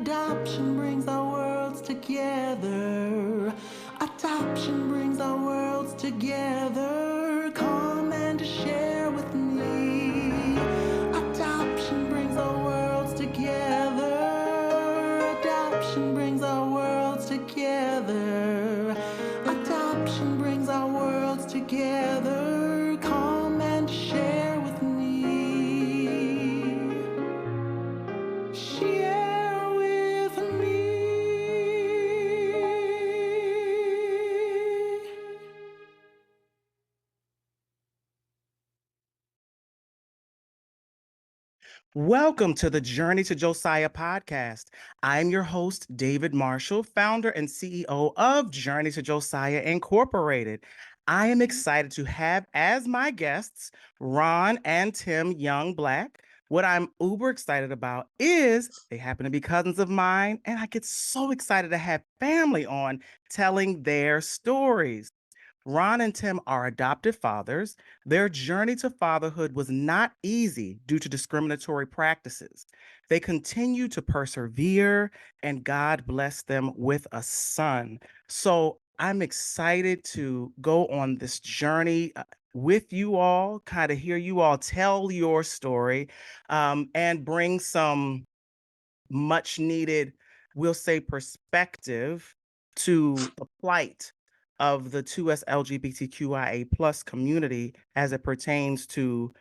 Adoption brings our worlds together. Adoption brings our worlds together. Come and share with me. Adoption brings our worlds together. Adoption brings our worlds together. Adoption brings our worlds together. Come and share with me. Share with me. Welcome to the Journey to Josiah Podcast. I'm your host, David Marshall, founder and CEO of Journey to Josiah Incorporated. I am excited to have as my guests Ronn and Tim Young-Black. What I'm uber excited about is they happen to be cousins of mine, and I get so excited to have family on telling their stories. Ronn and Tim are adoptive fathers. Their journey to fatherhood was not easy due to discriminatory practices. They continue to persevere, and God blessed them with a son. So I'm excited to go on this journey with you all, kind of hear you all tell your story, and bring some much needed, we'll say, perspective to the plight of the 2S LGBTQIA plus community as it pertains to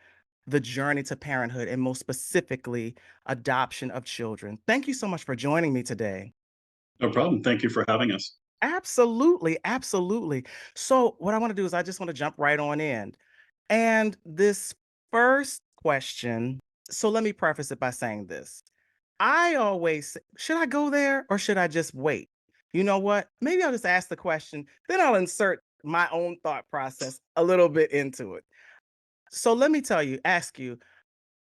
the journey to parenthood and most specifically adoption of children. Thank you so much for joining me today. No problem. Thank you for having us. Absolutely, absolutely. So what I want to do is I just want to jump right on in. And this first question, so let me preface it by saying this. I always say, should I go there or should I just wait? You know what? Maybe I'll just ask the question, then I'll insert my own thought process a little bit into it. So let me ask you,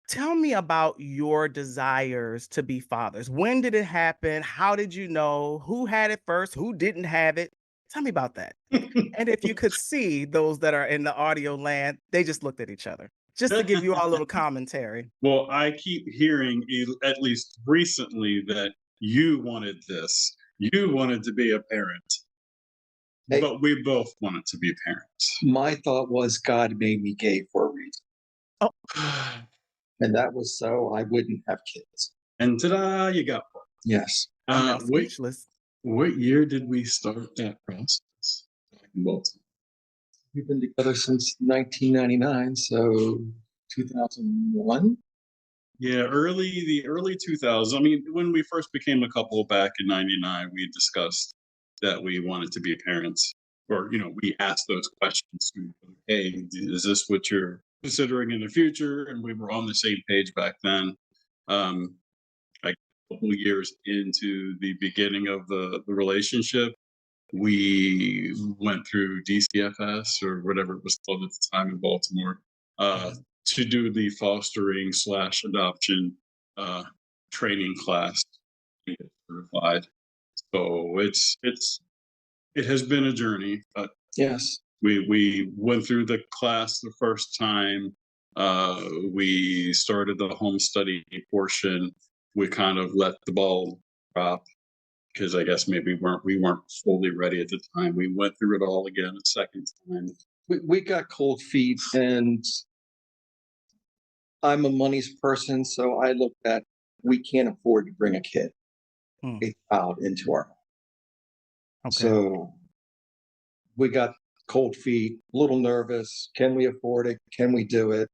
tell me about your desires to be fathers. When did it happen? How did you know? Who had it first? Who didn't have it? Tell me about that. And if you could see those that are in the audio land, they just looked at each other, just to give you all a little commentary. Well, I keep hearing, at least recently, that you wanted this. You wanted to be a parent, Hey. but we both wanted to be parents. My thought was God made me gay for a reason. Oh, And that was so I wouldn't have kids. And ta-da, you got one. Yes. I'm now Wait, speechless. what year did we start that process? Well, We've been together since 1999, so 2001. yeah, the early 2000s. I mean, when we first became a couple back in '99, we discussed that we wanted to be parents, or we asked those questions. Hey, is this what you're considering in the future? And we were on the same page back then. Like a couple of years into the beginning of the relationship, we went through DCFS or whatever it was called at the time in Baltimore. To do the fostering / adoption training class to get certified. So it has been a journey, but Yes. we went through the class the first time. We started the home study portion. We kind of let the ball drop because I guess maybe we weren't fully ready at the time. We went through it all again a second time. We got cold feet, and I'm a money's person, so I looked at we can't afford to bring a child into our home. Okay. So we got cold feet, a little nervous. Can we afford it? Can we do it?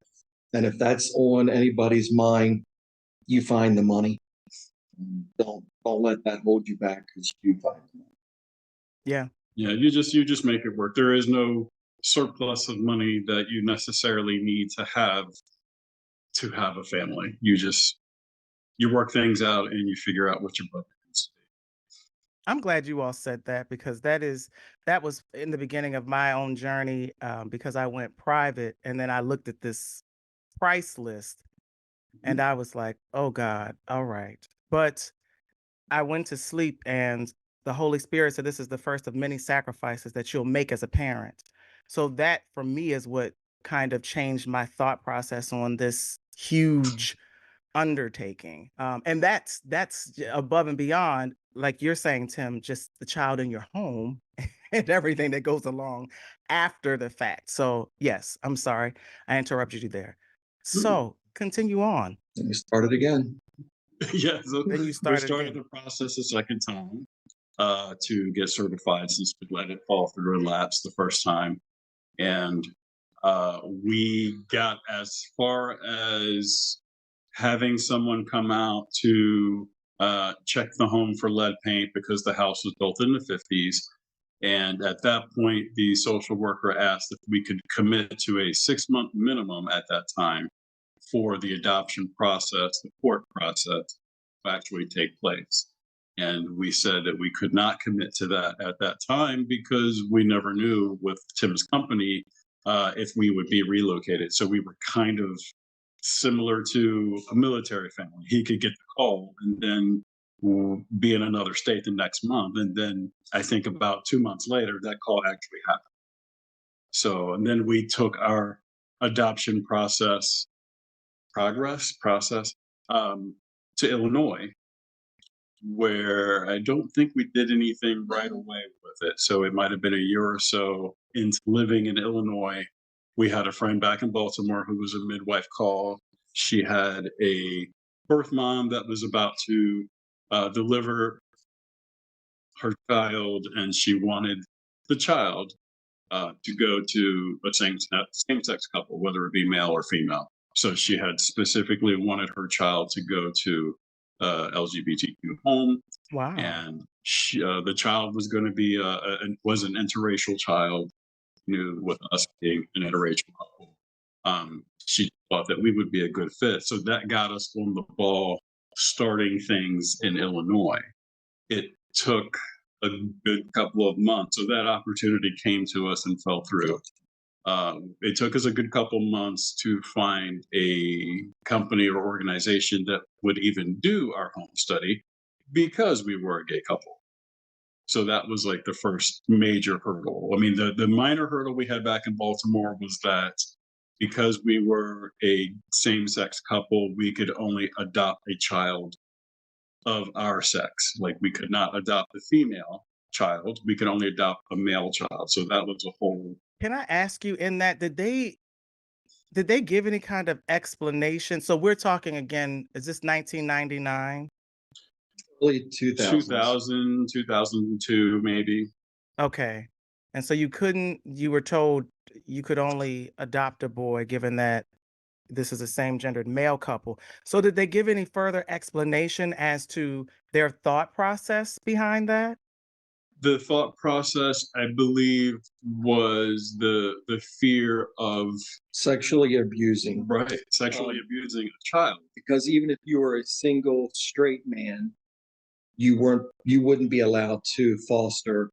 And if that's on anybody's mind, you find the money. Don't let that hold you back because you find the money. Yeah. Yeah, you just make it work. There is no surplus of money that you necessarily need to have a family. You work things out and you figure out what your budget is. I'm glad you all said that because that was in the beginning of my own journey because I went private and then I looked at this price list and I was like, oh God, all right. But I went to sleep and the Holy Spirit said, this is the first of many sacrifices that you'll make as a parent. So that for me is what kind of changed my thought process on this huge undertaking. And that's above and beyond, like you're saying, Tim, just the child in your home and everything that goes along after the fact. So yes, I'm sorry I interrupted you there. So continue on. And we started again. Yeah, so Then you we started started again. the process a second time to get certified since we let it fall through and lapse the first time. And we got as far as having someone come out to check the home for lead paint because the house was built in the 50s. And at that point, the social worker asked if we could commit to a 6-month minimum at that time for the adoption process, the court process, to actually take place. And we said that we could not commit to that at that time because we never knew with Tim's company if we would be relocated. So we were kind of similar to a military family. He could get the call and then be in another state the next month. And then I think about 2 months later, that call actually happened. So, and then we took our adoption process to Illinois, where I don't think we did anything right away with it. So it might have been a year or so into living in Illinois. We had a friend back in Baltimore who was a midwife call. She had a birth mom that was about to deliver her child, and she wanted the child to go to a same-sex couple, whether it be male or female. So she had specifically wanted her child to go to LGBTQ home, Wow. and the child was going to be was an interracial child. Knew with us being an interracial couple, she thought that we would be a good fit. So that got us on the ball, starting things in Illinois. It took a good couple of months, so that opportunity came to us and fell through. It took us a good couple months to find a company or organization that would even do our home study because we were a gay couple. So that was like the first major hurdle. I mean, the minor hurdle we had back in Baltimore was that because we were a same-sex couple, we could only adopt a child of our sex. Like we could not adopt a female child. We could only adopt a male child. So that was a whole. Can I ask you, in that, did they give any kind of explanation? So we're talking again, is this 1999? Early 2000s. 2000, 2002, maybe. Okay. And so you were told you could only adopt a boy given that this is a same gendered male couple. So did they give any further explanation as to their thought process behind that? The thought process, I believe, was the fear of Sexually abusing. sexually abusing a child. Because even if you were a single straight man, you wouldn't be allowed to foster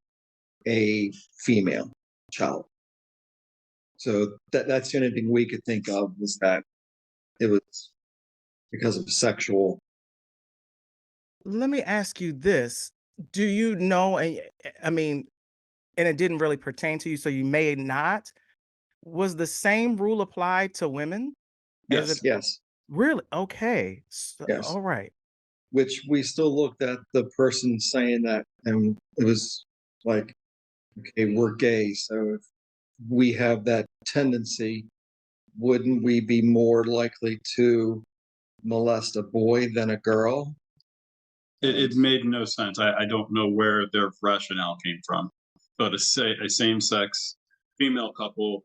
a female child. So that's the only thing we could think of, was that it was because of sexual. Let me ask you this. Do you know, I mean, and it didn't really pertain to you, so you may not, was the same rule applied to women? Yes. Yes, Really? Okay. Yes. All right. which we still looked at the person saying that, and it was like, okay, we're gay, so if we have that tendency, wouldn't we be more likely to molest a boy than a girl? It made no sense. I don't know where their rationale came from, but a same-sex female couple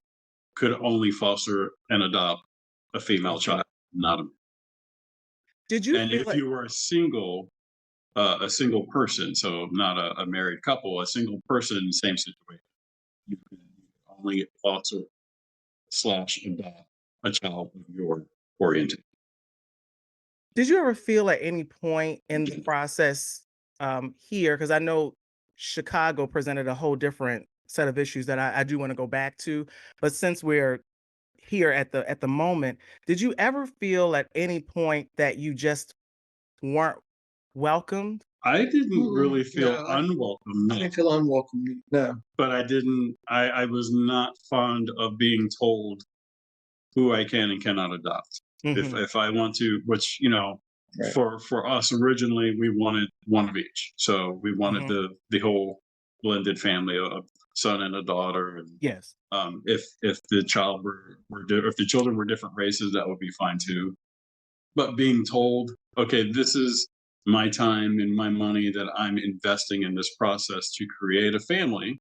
could only foster and adopt a female child, not a. Did you And feel if like you were a single person, so not a married couple, a single person, same situation, you could only foster / adopt a child of your orientation. Did you ever feel at any point in the process here, because I know Chicago presented a whole different set of issues that I do want to go back to, but since we're here at the moment, did you ever feel at any point that you just weren't welcomed? I didn't really feel No, unwelcome, I no, didn't feel unwelcome. No, but I was not fond of being told who I can and cannot adopt. If I want to, which Right. for us originally we wanted one of each, so we wanted the whole blended family, a son and a daughter, and Yes. if the child if the children were different races, that would be fine too. But being told, okay, this is my time and my money that I'm investing in this process to create a family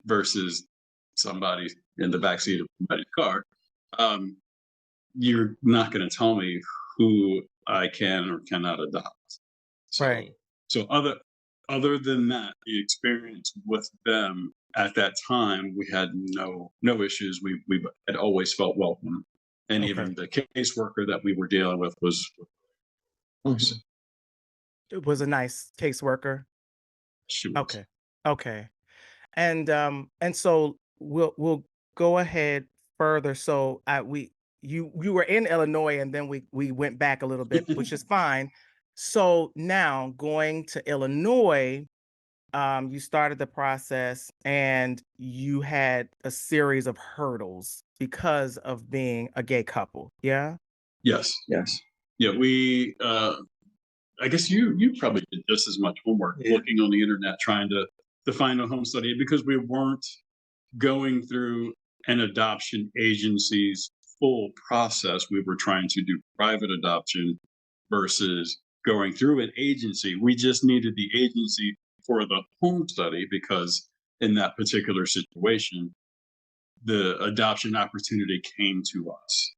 versus somebody in the backseat of somebody's car, you're not going to tell me who I can or cannot adopt. So, Right. so other than that, the experience with them at that time, we had no issues. We had always felt welcome, and Okay. even the caseworker that we were dealing with was. Mhm. It was a nice caseworker. She was. Okay. Okay. And so we'll go ahead further. So you were in Illinois and then we went back a little bit, which is fine. So now going to Illinois, you started the process and you had a series of hurdles because of being a gay couple. Yeah. Yes. Yes. Yeah. We. I guess you probably did just as much homework looking on the internet trying to find a home study, because we weren't going through an adoption agency's full process. We were trying to do private adoption versus going through an agency. We just needed the agency for the home study because in that particular situation, the adoption opportunity came to us.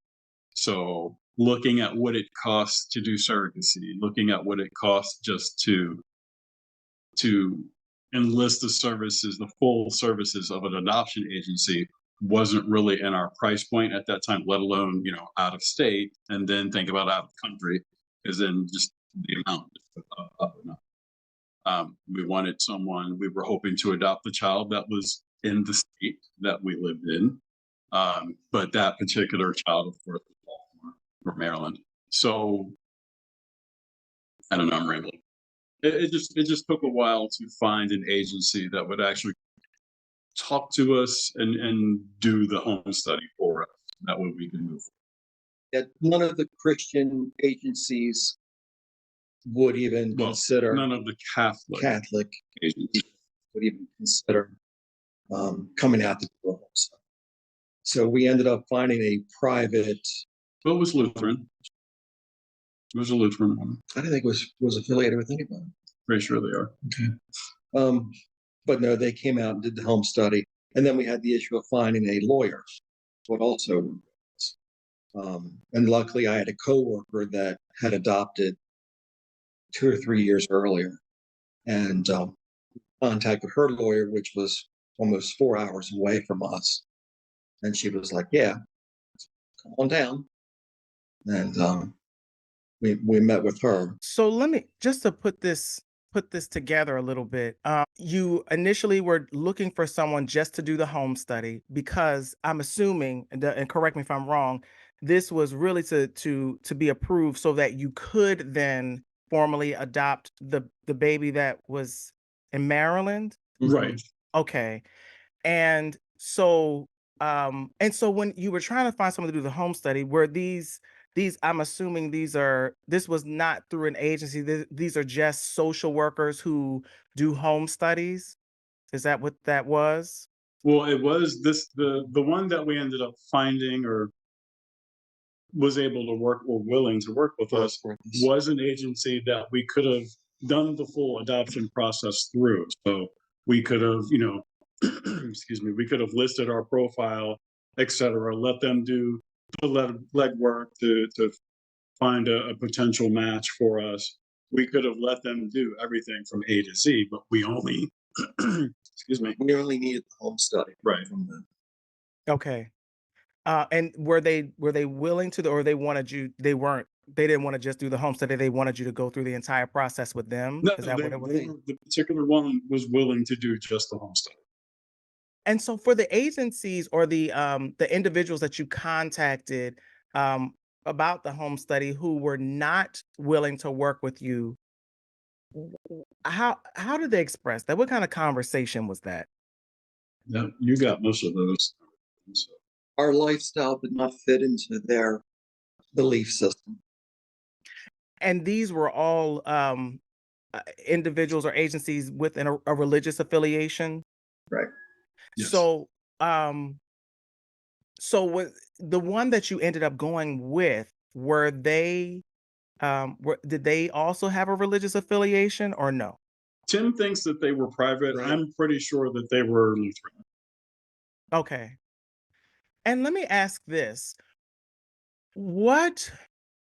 So looking at what it costs to do surrogacy, looking at what it costs just to enlist the services, the full services of an adoption agency wasn't really in our price point at that time, let alone, out of state, and then think about out of country, because then just the amount up and up. We wanted someone, we were hoping to adopt the child that was in the state that we lived in. But that particular child, of course, was Baltimore or Maryland. So I don't know, I'm rambling. It just took a while to find an agency that would actually talk to us and do the home study for us. That way we can move. That none of the Christian agencies would even consider, none of the Catholic agencies would even consider coming out to do a home study. So we ended up finding a private. Well, it was Lutheran. It was a Lutheran one. I didn't think it was affiliated with anybody. Pretty sure they are. Okay. But no, they came out and did the home study. And then we had the issue of finding a lawyer, what also and luckily I had a coworker that had adopted 2 or 3 years earlier and contacted her lawyer, which was almost 4 hours away from us. And she was like, yeah, come on down. And we met with her. So let me just to put this together a little bit. You initially were looking for someone just to do the home study because I'm assuming, and correct me if I'm wrong, this was really to be approved so that you could then formally adopt the baby that was in Maryland. Right. Okay. And so when you were trying to find someone to do the home study, were these I'm assuming this was not through an agency. These are just social workers who do home studies. Is that what that was? Well, it was the one that we ended up finding or was able to work or willing to work with us was an agency that we could have done the full adoption process through. So we could have, excuse me, we could have listed our profile, etc., let them do the legwork to find a potential match for us. We could have let them do everything from A to Z, but we only, excuse me, We only needed the home study. Right. From them. Okay. And were they willing to, or they wanted you? They didn't want to just do the home study. They wanted you to go through the entire process with them. No, Is that what it was? the particular one was willing to do just the home study. And so for the agencies or the individuals that you contacted about the home study who were not willing to work with you, how did they express that? What kind of conversation was that? Yeah, you got most of those. So. Our lifestyle did not fit into their belief system. And these were all individuals or agencies within a religious affiliation. Right. Yes. So, so with the one that you ended up going with, were they, did they also have a religious affiliation or no? Tim thinks that they were private. Right. I'm pretty sure that they were Lutheran. Okay. And let me ask this. What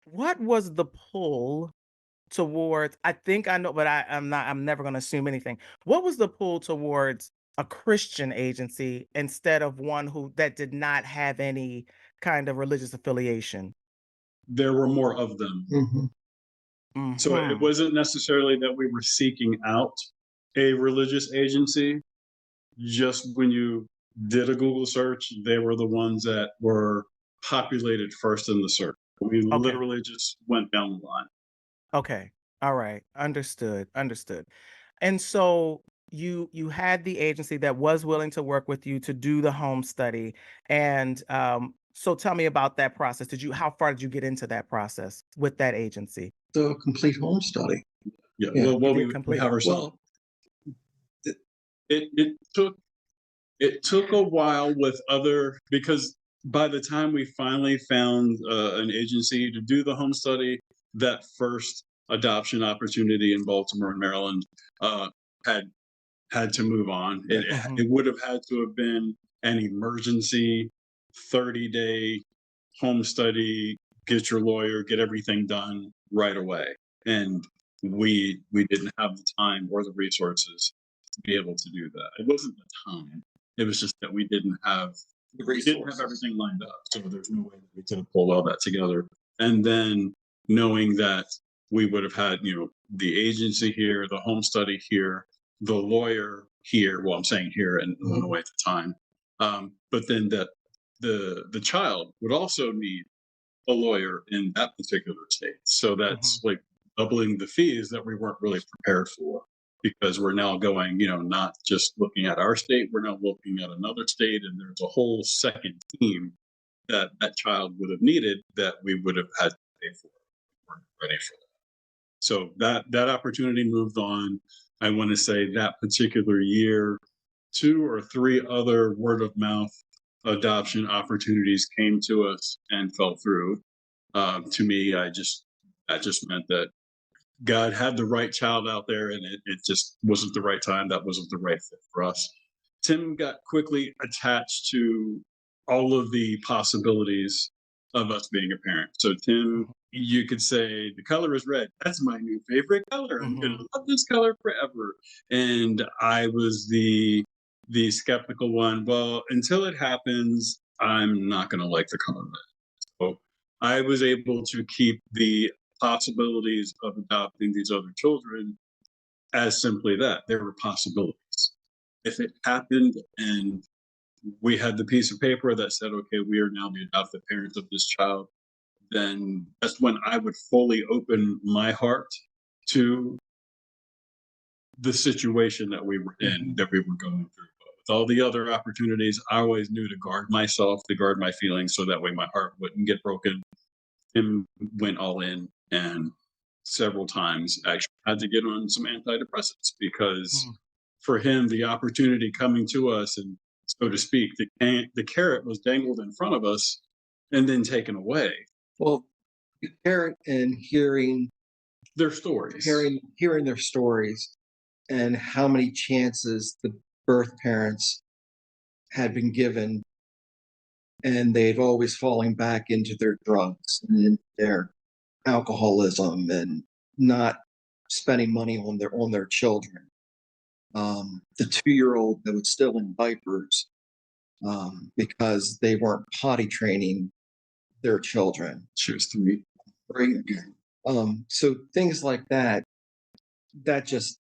was the pull towards, I think I know, but I'm never going to assume anything. What was the pull towards a Christian agency instead of one that did not have any kind of religious affiliation? There were more of them. So it Mhm. wasn't necessarily that we were seeking out a religious agency. Just when you did a Google search, they were the ones that were populated first in the search. We Okay. literally just went down the line. Okay. All right. Understood. Understood. And so you had the agency that was willing to work with you to do the home study. And so tell me about that process. How far did you get into that process with that agency? The complete home study. Yeah. Yeah. Well, You did we complete have it. ourselves. Well, It took a while with other, because by the time we finally found an agency to do the home study, that first adoption opportunity in Baltimore and Maryland uh, had to move on. Mhm. It would have had to have been an emergency 30-day home study, get your lawyer, get everything done right away. And we didn't have the time or the resources to be able to do that. It wasn't the time. It was just that we didn't have the everything resources. lined up. So there's no way that we could have pulled all that together. And then knowing that we would have had, the agency here, the home study here, the lawyer here. Well, I'm saying here in Illinois at the time. But then that the child would also need a lawyer in that particular state. So that's Mhm. like doubling the fees that we weren't really prepared for, because we're now going, not just looking at our state, we're now looking at another state, and there's a whole second team that that child would have needed that we would have had to pay for. We weren't ready for that. So that opportunity moved on. I want to say that particular year, 2 or 3 other word of mouth adoption opportunities came to us and fell through. To me, that just meant that God had the right child out there, and it just wasn't the right time. That wasn't the right fit for us. Tim got quickly attached to all of the possibilities of us being a parent. So Tim, you could say the color is red. That's my new favorite color. I'm gonna Mhm. love this color forever. And I was the skeptical one. Well, until it happens, I'm not gonna like the color red. So I was able to keep the possibilities of adopting these other children as simply that. There were possibilities. If it happened and we had the piece of paper that said, okay, we are now the adoptive parents of this child, then that's when I would fully open my heart to the situation that we were in, that we were going through. But with all the other opportunities, I always knew to guard myself, to guard my feelings, so that way my heart wouldn't get broken. Tim went all in, and several times actually had to get on some antidepressants, because Mhm. for him, the opportunity coming to us, and so to speak, the carrot was dangled in front of us and then taken away. Well, the parent and Their stories. hearing their stories and how many chances the birth parents had been given, and they've always falling back into their drugs and their alcoholism and not spending money on their children. The 2-year-old that was still in diapers because they weren't potty training their children. She was 3. Right? So things like that just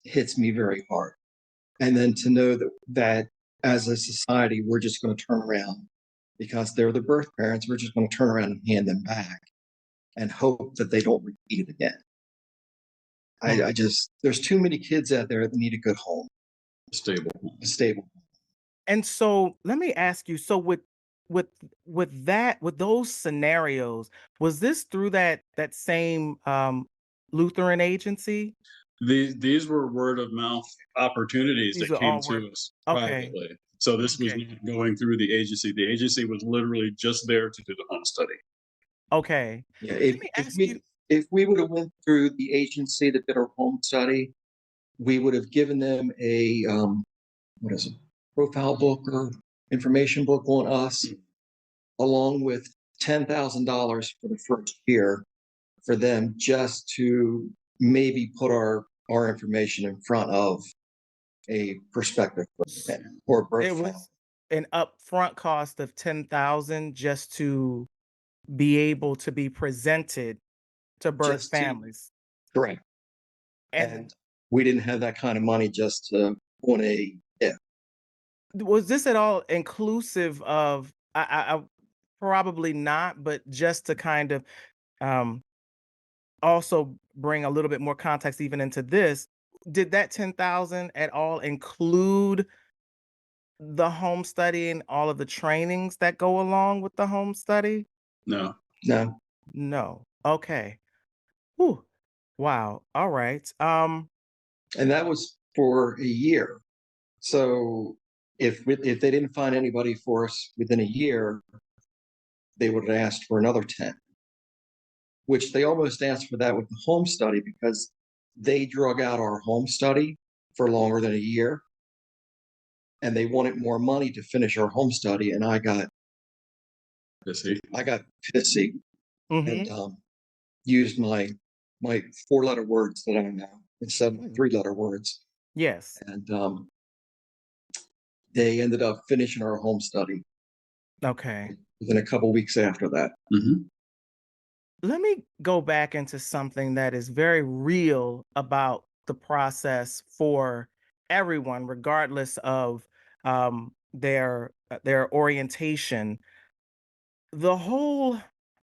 hits me very hard. And then to know that as a society, we're just going to turn around because they're the birth parents. We're just going to turn around and hand them back and hope that they don't repeat it again. I just, there's too many kids out there that need a good home, Stable. a stable. And so let me ask you, so with with those scenarios, was this through that same Lutheran agency? These were word of mouth opportunities These that are came all work. to us Okay. privately. So this was Okay. not going through the agency. The agency was literally just there to do the home study. Okay. Yeah, Let me ask you. if we would have went through the agency that did our home study, we would have given them a what is it, profile book or information book on us, along with $10,000 for the first year for them just to maybe put our information in front of a prospective family or birth It family. was an upfront cost of 10,000 just to be able to be presented to birth Just to families. correct. And And we didn't have that kind of money just to on a yeah. was this at all inclusive of I probably not, but just to kind of um also bring a little bit more context even into this, did that 10,000 at all include the home study and all of the trainings that go along with the home study? No. No. No. Okay. Whew. Wow. All right. And that was for a year. So if they didn't find anybody for us within a year, they would have asked for another 10, which they almost asked for that with the home study because they drug out our home study for longer than a year and they wanted more money to finish our home study. And Pissy. I got pissy and mhm. used my 4-letter words that I know instead of my 3-letter words. Yes. And they ended up finishing our home study Okay. within a couple weeks after that. Hmm. Let me go back into something that is very real about the process for everyone, regardless of their orientation. The whole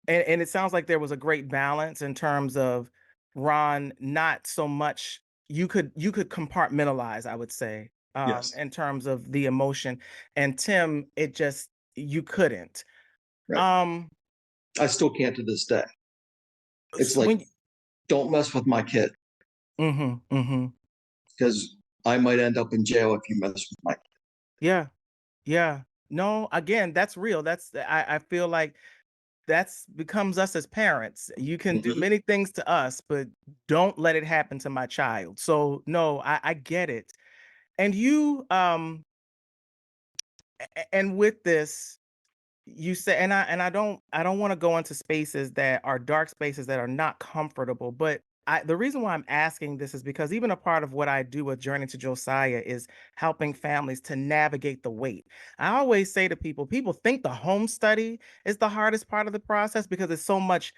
and it sounds like there was a great balance in terms of Ron, not so much you could compartmentalize, I would say, Yes. in terms of the emotion. And Tim, it just you couldn't. Right. Um I still can't to this day. It's like, when don't mess with my kid mm-hmm, mm-hmm. because I might end up in jail if you mess with my kid. Yeah, yeah. No, again, that's real. I feel like that's becomes us as parents. You can do Mhm. many things to us, but don't let it happen to my child. So no, I get it. And you and with this, you say, and I don't want to go into spaces that are dark spaces that are not comfortable, but the reason why I'm asking this is because even a part of what I do with Journey to Josiah is helping families to navigate the weight. I always say to people think the home study is the hardest part of the process because it's so much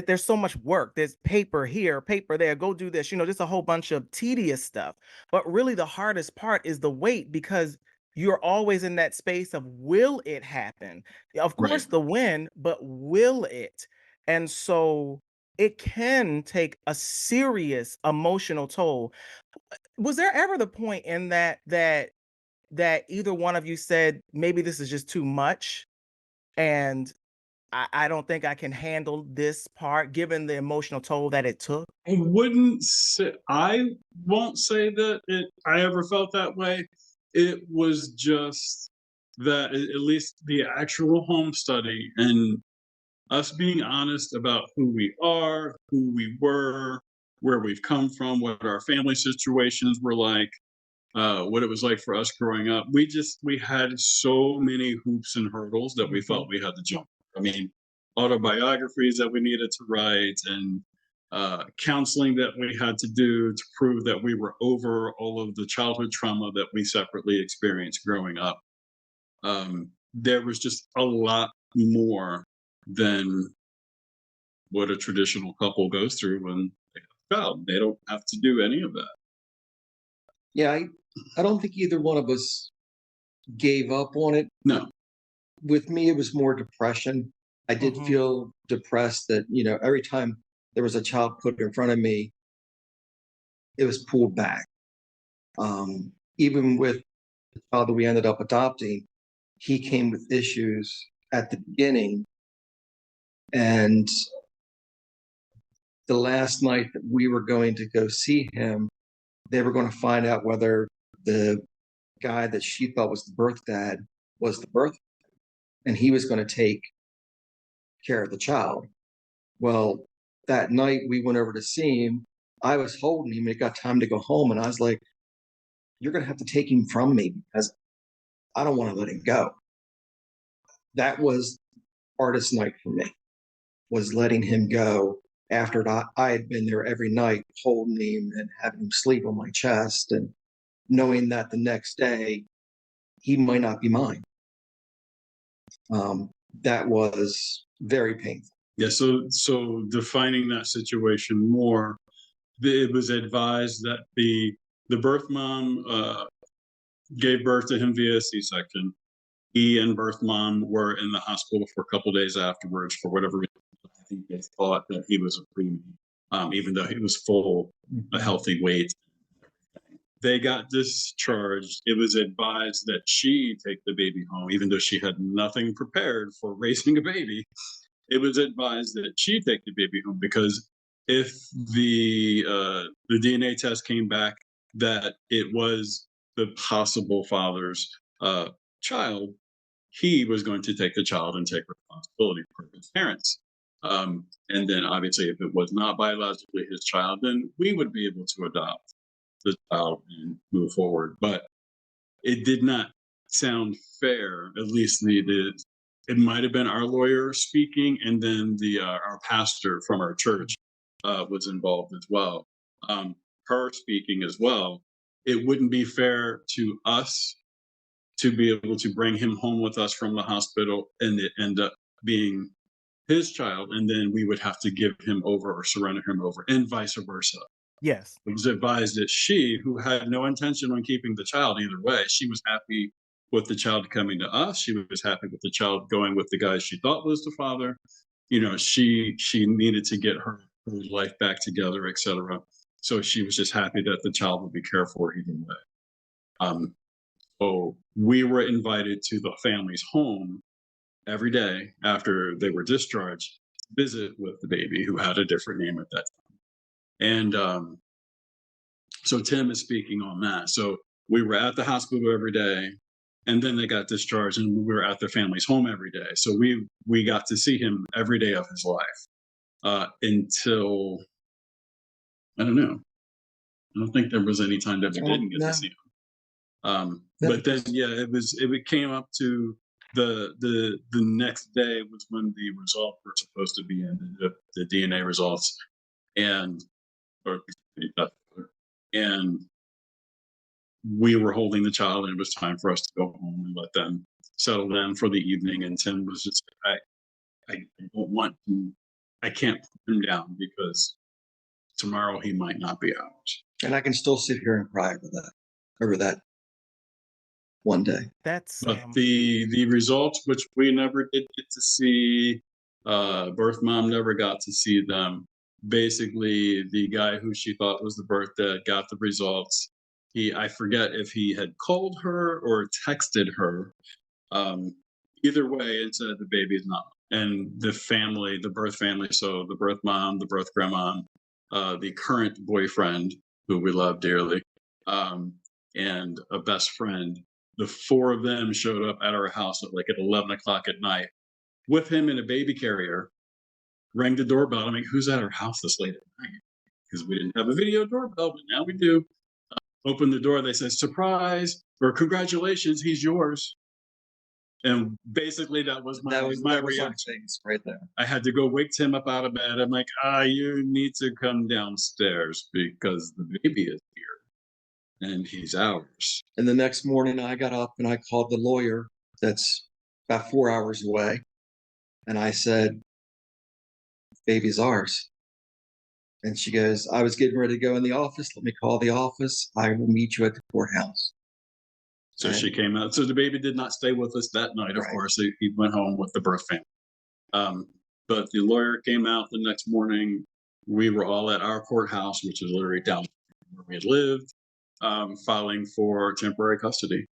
there's so much work. There's paper here, paper there, go do this, just a whole bunch of tedious stuff. But really the hardest part is the weight because you're always in that space of will it happen? Of Right. course, the win, but will it? And so it can take a serious emotional toll. Was there ever the point in that either one of you said maybe this is just too much and I don't think I can handle this part given the emotional toll that it took? I won't say that I ever felt that way. It was just that at least the actual home study and us being honest about who we are, who we were, where we've come from, what our family situations were like, what it was like for us growing up. We had so many hoops and hurdles that we Mhm. felt we had to jump. I mean, autobiographies that we needed to write and counseling that we had to do to prove that we were over all of the childhood trauma that we separately experienced growing up. There was just a lot more than what a traditional couple goes through when they have a child. They don't have to do any of that. Yeah, I don't think either one of us gave up on it. No. With me, it was more depression. I did Mhm. feel depressed that, every time there was a child put in front of me, it was pulled back. Even with the child that we ended up adopting, he came with issues at the beginning. And the last night that we were going to go see him, they were going to find out whether the guy that she thought was the birth dad was the birth, and he was going to take care of the child. Well, that night we went over to see him. I was holding him, and it got time to go home, and I was like, "You're going to have to take him from me because I don't want to let him go." That was hardest night for me, was letting him go after I had been there every night holding him and having him sleep on my chest and knowing that the next day he might not be mine. That was very painful. Yeah. So defining that situation more, it was advised that the birth mom gave birth to him via C-section. He and birth mom were in the hospital for a couple days afterwards for whatever reason. I think they thought that he was a preemie, even though he was full, a healthy weight. They got discharged. It was advised that she take the baby home, even though she had nothing prepared for raising a baby. It was advised that she take the baby home because if the DNA test came back that it was the possible father's child, he was going to take the child and take responsibility for his parents. And then obviously, if it was not biologically his child, then we would be able to adopt the child and move forward. But it did not sound fair. At least it might have been our lawyer speaking, and then our pastor from our church was involved as well. Her speaking as well. It wouldn't be fair to us to be able to bring him home with us from the hospital and it end up being his child, and then we would have to give him over or surrender him over, and vice versa. Yes. It was advised that she, who had no intention on keeping the child either way, she was happy with the child coming to us. She was happy with the child going with the guy she thought was the father. She needed to get her life back together, etc. So she was just happy that the child would be cared for either way. So we were invited to the family's home every day after they were discharged, visit with the baby who had a different name at that time. And so Tim is speaking on that. So we were at the hospital every day, and then they got discharged, and we were at their family's home every day. So we got to see him every day of his life until, I don't know. I don't think there was any time that we didn't get to see him. But then, yeah, it came up to the next day was when the results were supposed to be in, the DNA results, and we were holding the child, and it was time for us to go home and let them settle down for the evening. And Tim was just, I don't want to, I can't put him down because tomorrow he might not be ours. And I can still sit here and cry over that one day. That's But the results, which we never did get to see, birth mom never got to see them. Basically, the guy who she thought was the birth dad got the results. I forget if he had called her or texted her. Either way, it said the baby is not. And the family, the birth family, so the birth mom, the birth grandma, the current boyfriend, who we love dearly, and a best friend, the four of them showed up at our house at 11 o'clock at night with him in a baby carrier, rang the doorbell. I mean, who's at our house this late at night? Because we didn't have a video doorbell, but now we do. Opened the door, they said, surprise, or congratulations, he's yours. And basically that was my reaction right there. I had to go wake Tim up out of bed. I'm like, you need to come downstairs because the baby is here and he's ours. And the next morning I got up and I called the lawyer that's about 4 hours away. And I said, baby's ours. And she goes, I was getting ready to go in the office. Let me call the office. I will meet you at the courthouse. So she came out. So the baby did not stay with us that night, of course. He went home with the birth family. But the lawyer came out the next morning. We were all at our courthouse, which is literally down where we had lived, filing for temporary custody.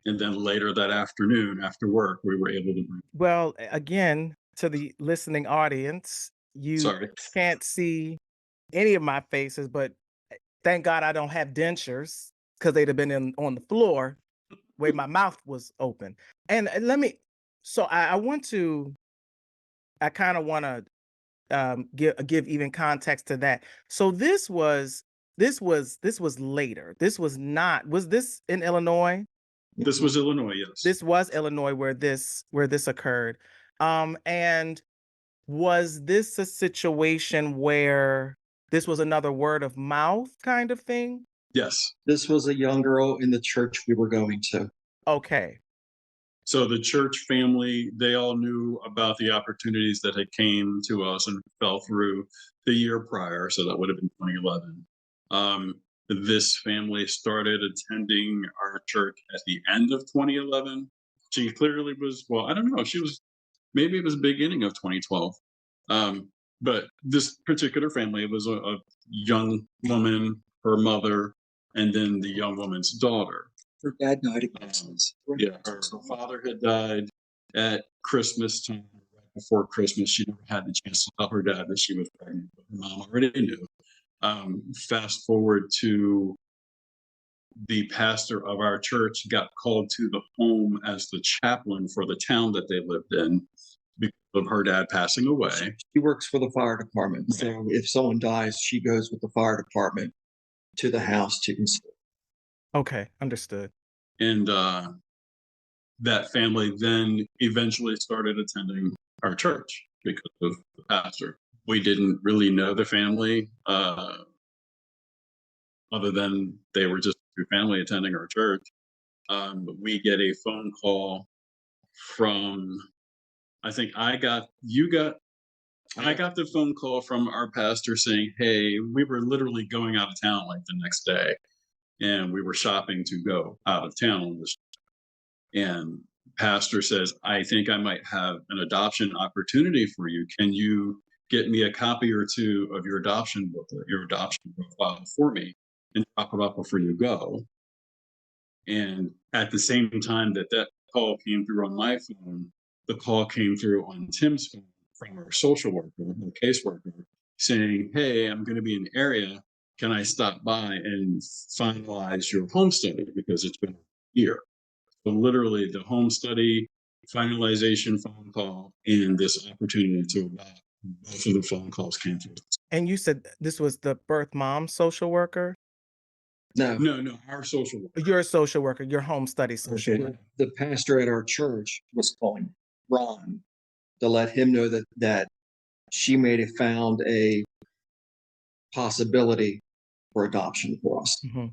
And then later that afternoon, after work, we were able to bring. Well, again, to the listening audience, you Sorry. can't see any of my faces, but thank God I don't have dentures because they'd have been on the floor where my mouth was open. And so I want to, I kind of want to give even context to that. So this was later. This was not, was this in Illinois? This was Illinois, yes. This was Illinois where this occurred. And was this a situation where this was another word of mouth kind of thing? Yes. This was a young girl in the church we were going to. Okay. So the church family, they all knew about the opportunities that had came to us and fell through the year prior. So that would have been 2011. This family started attending our church at the end of 2011. She clearly was, well, I don't know. Maybe it was beginning of 2012. But this particular family was a young woman, her mother, and then the young woman's daughter. Her dad died of accidents. Yeah, her father had died at Christmas time, right before Christmas. She never had the chance to tell her dad that she was pregnant, but her mom already knew. Fast forward to the pastor of our church got called to the home as the chaplain for the town that they lived in because of her dad passing away. She works for the fire department. So if someone dies, she goes with the fire department to the house to console. Okay. Understood. And that family then eventually started attending our church because of the pastor. We didn't really know the family other than they were just a family attending our church. We get a phone call from, I think I got the phone call from our pastor saying, hey, we were literally going out of town like the next day and we were shopping to go out of town. And pastor says, I think I might have an adoption opportunity for you. Can you get me a copy or two of your adoption booklet, your adoption profile for me, and drop it off before you go? And at the same time that call came through on my phone, the call came through on Tim's phone from our social worker, the caseworker, saying, hey, I'm going to be in the area. Can I stop by and finalize your home study? Because it's been a year. So literally the home study, finalization phone call, and this opportunity to adopt, both of the phone calls came through. And you said this was the birth mom social worker? No, No, our social worker. You're a social worker, your home study social worker. the pastor at our church was calling Ron to let him know that she may have found a possibility for adoption for us. Mhm.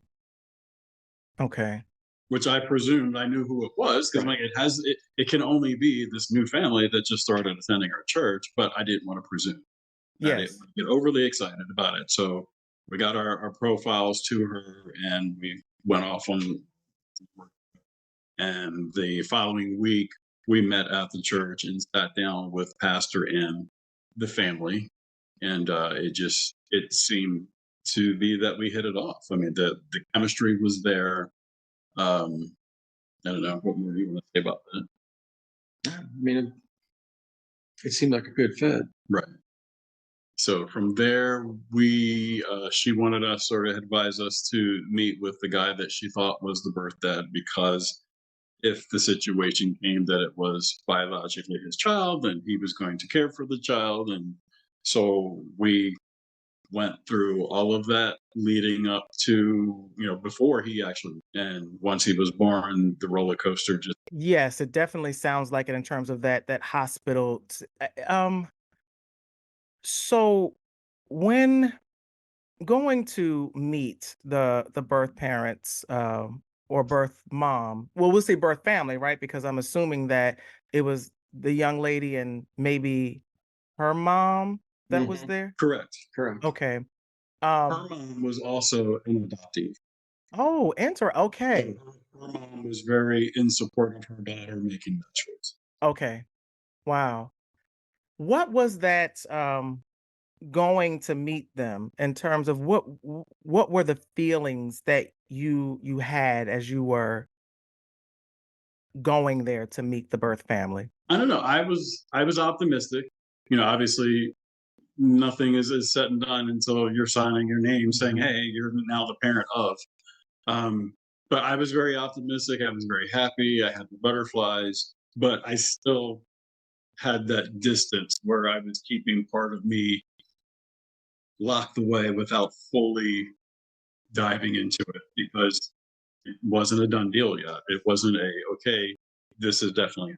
Okay. Which I presumed I knew who it was because like it can only be this new family that just started attending our church, but I didn't want to presume. I didn't Yes. want to get overly excited about it. So we got our profiles to her and we went off on work. And the following week we met at the church and sat down with pastor and the family. And it seemed to be that we hit it off. I mean, the chemistry was there. I don't know. What more do you want to say about that? I mean, it seemed like a good fit. Right. So from there, she wanted us or advised us to meet with the guy that she thought was the birth dad, because if the situation came that it was biologically his child, then he was going to care for the child. And so we went through all of that leading up to, before he actually, and once he was born, the roller coaster just. Yes, it definitely sounds like it in terms of that hospital. So when going to meet the birth parents or birth mom, well, we'll say birth family, right? Because I'm assuming that it was the young lady and maybe her mom that was there. Correct. Okay. Her mom was also an adoptee. Oh, okay. Her mom was very in support of her daughter making that choice. Okay. Wow. What was that going to meet them in terms of what were the feelings that you had as you were going there to meet the birth family? I don't know. I was optimistic. Obviously nothing is said and done until you're signing your name saying, "Hey, you're now the parent of." Um, but I was very optimistic. I was very happy. I had the butterflies, but I still had that distance where I was keeping part of me locked away without fully diving into it because it wasn't a done deal yet. It wasn't okay, this is definitely.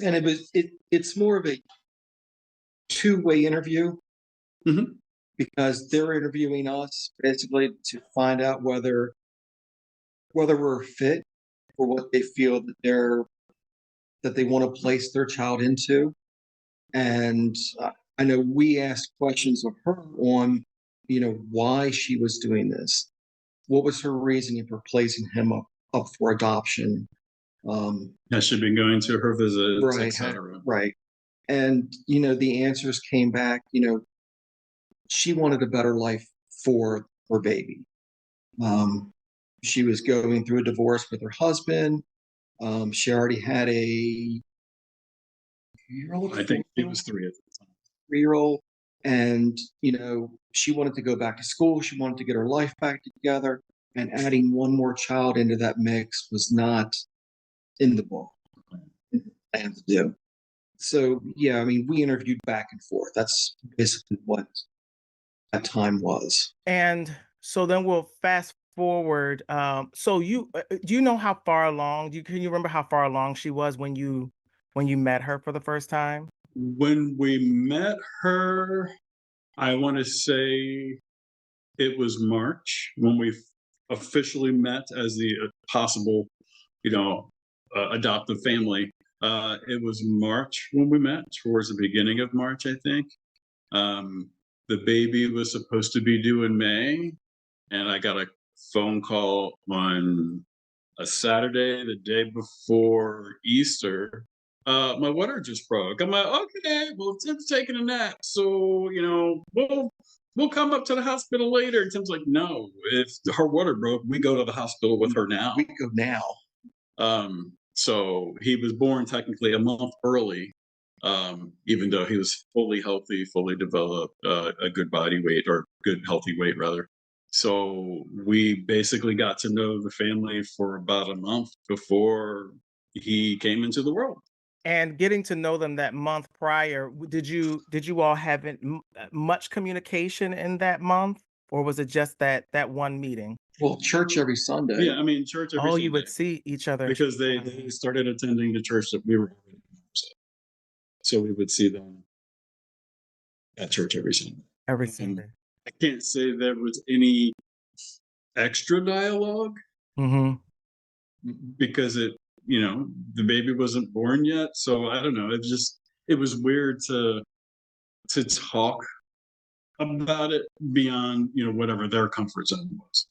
And it's more of a two-way interview Mhm. because they're interviewing us basically to find out whether we're fit for what they feel that they want to place their child into. And I know we asked questions of her on, why she was doing this. What was her reasoning for placing him up for adoption? Has she been going to her visits, Right, etc.? right. And, the answers came back, she wanted a better life for her baby. She was going through a divorce with her husband. She already had a I think it was 3 at the time. 3-year-old, and she wanted to go back to school. She wanted to get her life back together, and adding one more child into that mix was not in the book and to do. So yeah, I mean, we interviewed back and forth. That's basically what that time was. And so then we'll fast forward. So do you know how far along? Can you remember how far along she was when you met her for the first time? When we met her, I want to say it was March when we officially met as the possible, adoptive family. It was March when we met, towards the beginning of March, I think. The baby was supposed to be due in May, and I got a phone call on a Saturday, the day before Easter. My water just broke. I'm like, okay, well, Tim's taking a nap, so we'll come up to the hospital later. And Tim's like, no, if her water broke, we go to the hospital with her now. We go now. So he was born technically a month early, even though he was fully healthy, fully developed, a good body weight or good healthy weight rather. So we basically got to know the family for about a month before he came into the world. And getting to know them that month prior, did you all have much communication in that month, or was it just that one meeting? Well, church every Sunday. Yeah, I mean, church every Oh, Sunday. you would see each other Because they started attending the church that we were already members of. So we would see them at church every Sunday. every Sunday. I can't say there was any extra dialogue Mm-hmm. because the baby wasn't born yet. So I don't know. It was weird to talk about it beyond, whatever their comfort zone was.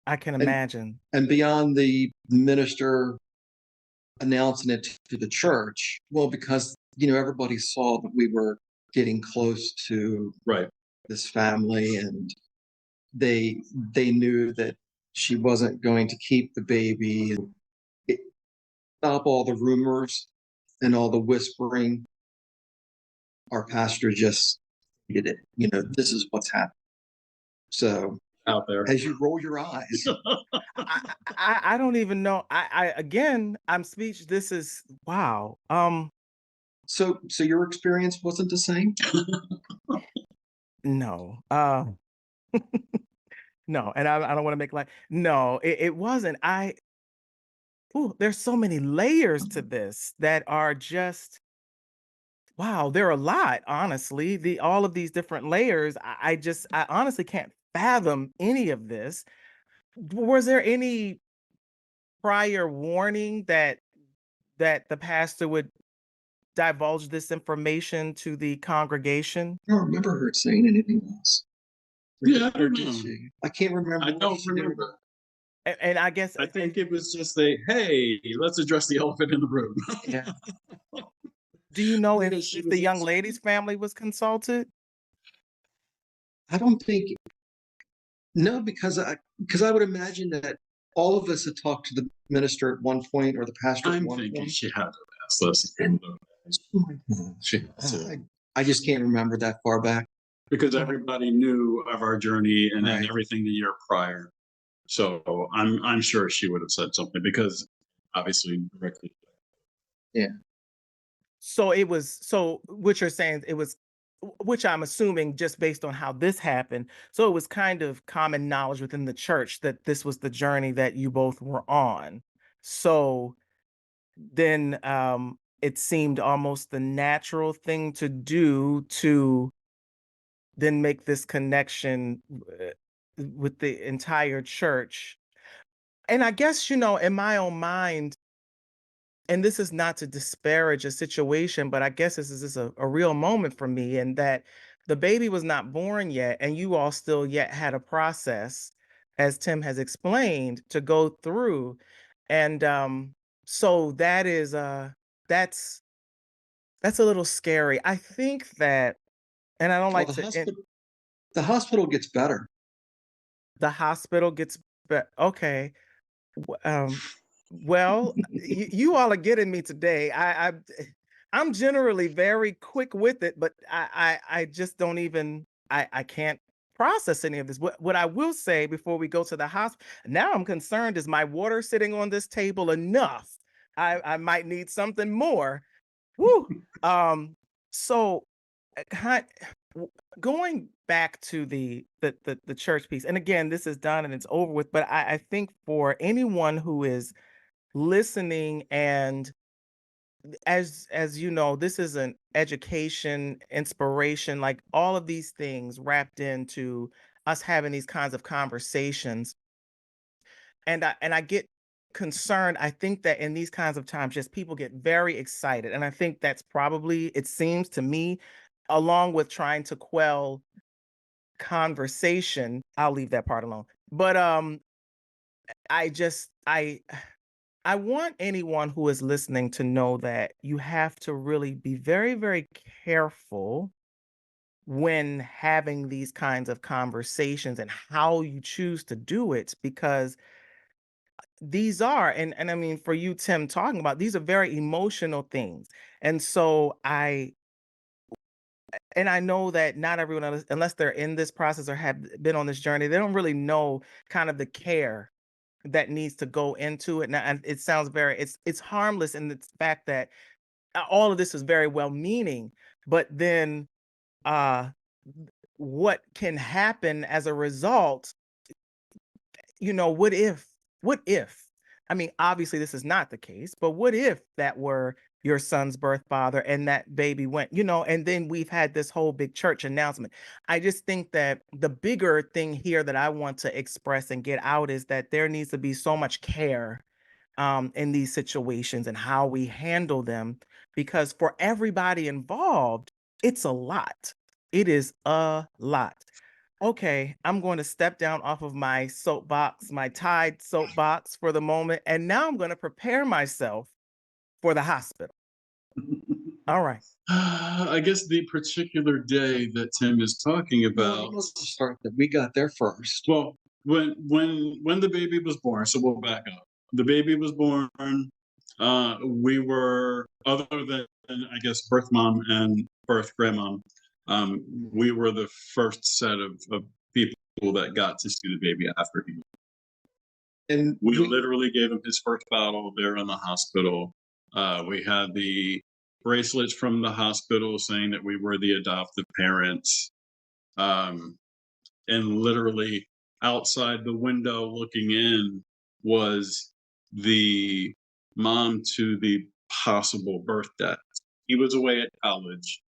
I can imagine. And beyond the minister announcing it to the church, well, because, everybody saw that we were getting close to Right. this family, and they knew that she wasn't going to keep the baby. Stop all the rumors and all the whispering. Our pastor just did it. This is what's happening. So Out there. as you roll your eyes, I don't even know. I'm speechless. This is wow. so your experience wasn't the same? No. No, and I don't want to make like no, it wasn't. There's so many layers to this that are just wow, there are a lot, honestly. All of these different layers. I honestly can't fathom any of this. Was there any prior warning that the pastor would divulge this information to the congregation? I don't remember her saying anything else. Yeah, I Or don't did know. she? I can't remember. I what don't she did. remember. And I guess I think it was just hey, let's address the elephant in the room. Yeah. do you know if She if was the young upset. lady's family was consulted? I don't think. No, because I would imagine that all of us had talked to the minister at one point or the pastor at I'm one thinking point. she had to ask us. She had to. I just can't remember that far back. Because everybody knew of our journey and Right. everything the year prior. So I'm sure she would have said something because obviously directly. So it was, so what you're saying, it was, which I'm assuming just based on how this happened. So it was kind of common knowledge within the church that this was the journey that you both were on. So then it seemed almost the natural thing to do to then make this connection with the entire church. And I guess, in my own mind, and this is not to disparage a situation, but I guess this is just a real moment for me, and that the baby was not born yet, and you all still yet had a process, as Tim has explained, to go through. And so that is that's that's a little scary. I think that, and I don't Well, like to the hospital gets better. the hospital gets okay. Well, you all are getting me today. I'm generally very quick with it, but I just don't even I can't process any of this. What I will say before we go to the hospital, now I'm concerned, is my water sitting on this table enough? I might need something more. Woo. So kind going back to the church piece, and again, this is done and it's over with, but I think for anyone who is listening, and as you know, this is an education, inspiration, like all of these things wrapped into us having these kinds of conversations. And I get concerned. I think that in these kinds of times, just people get very excited. And I think that's probably, it seems to me, along with trying to quell conversation. I'll leave that part alone. But I just I want anyone who is listening to know that you have to really be very, very careful when having these kinds of conversations and how you choose to do it, because these are, and I mean, for you, Tim, talking about, these are very emotional things. And so I know that not everyone, unless they're in this process or have been on this journey, they don't really know kind of the care that needs to go into it. Now, and it sounds very, it's harmless in the fact that all of this is very well meaning, but then uh what can happen as a result, what if, I mean, obviously this is not the case, but what if that were your son's birth father and that baby went, and then we've had this whole big church announcement. I just think that the bigger thing here that I want to express and get out is that there needs to be so much care in these situations and how we handle them, because for everybody involved, it's a lot. It is a lot. Okay, I'm going to step down off of my soapbox, my Tide soapbox for the moment, and now I'm going to prepare myself for the hospital. All right. I guess the particular day that Tim is talking about. Let's start that we got there first. Well, when the baby was born, so we'll back up. The baby was born. We were, other than I guess birth mom and birth grandmom, we were the first set of people that got to see the baby after he. And We literally gave him his first bottle there in the hospital. We had the bracelets from the hospital saying that we were the adoptive parents. And literally outside the window looking in was the mom to the possible birth dad. He was away at college.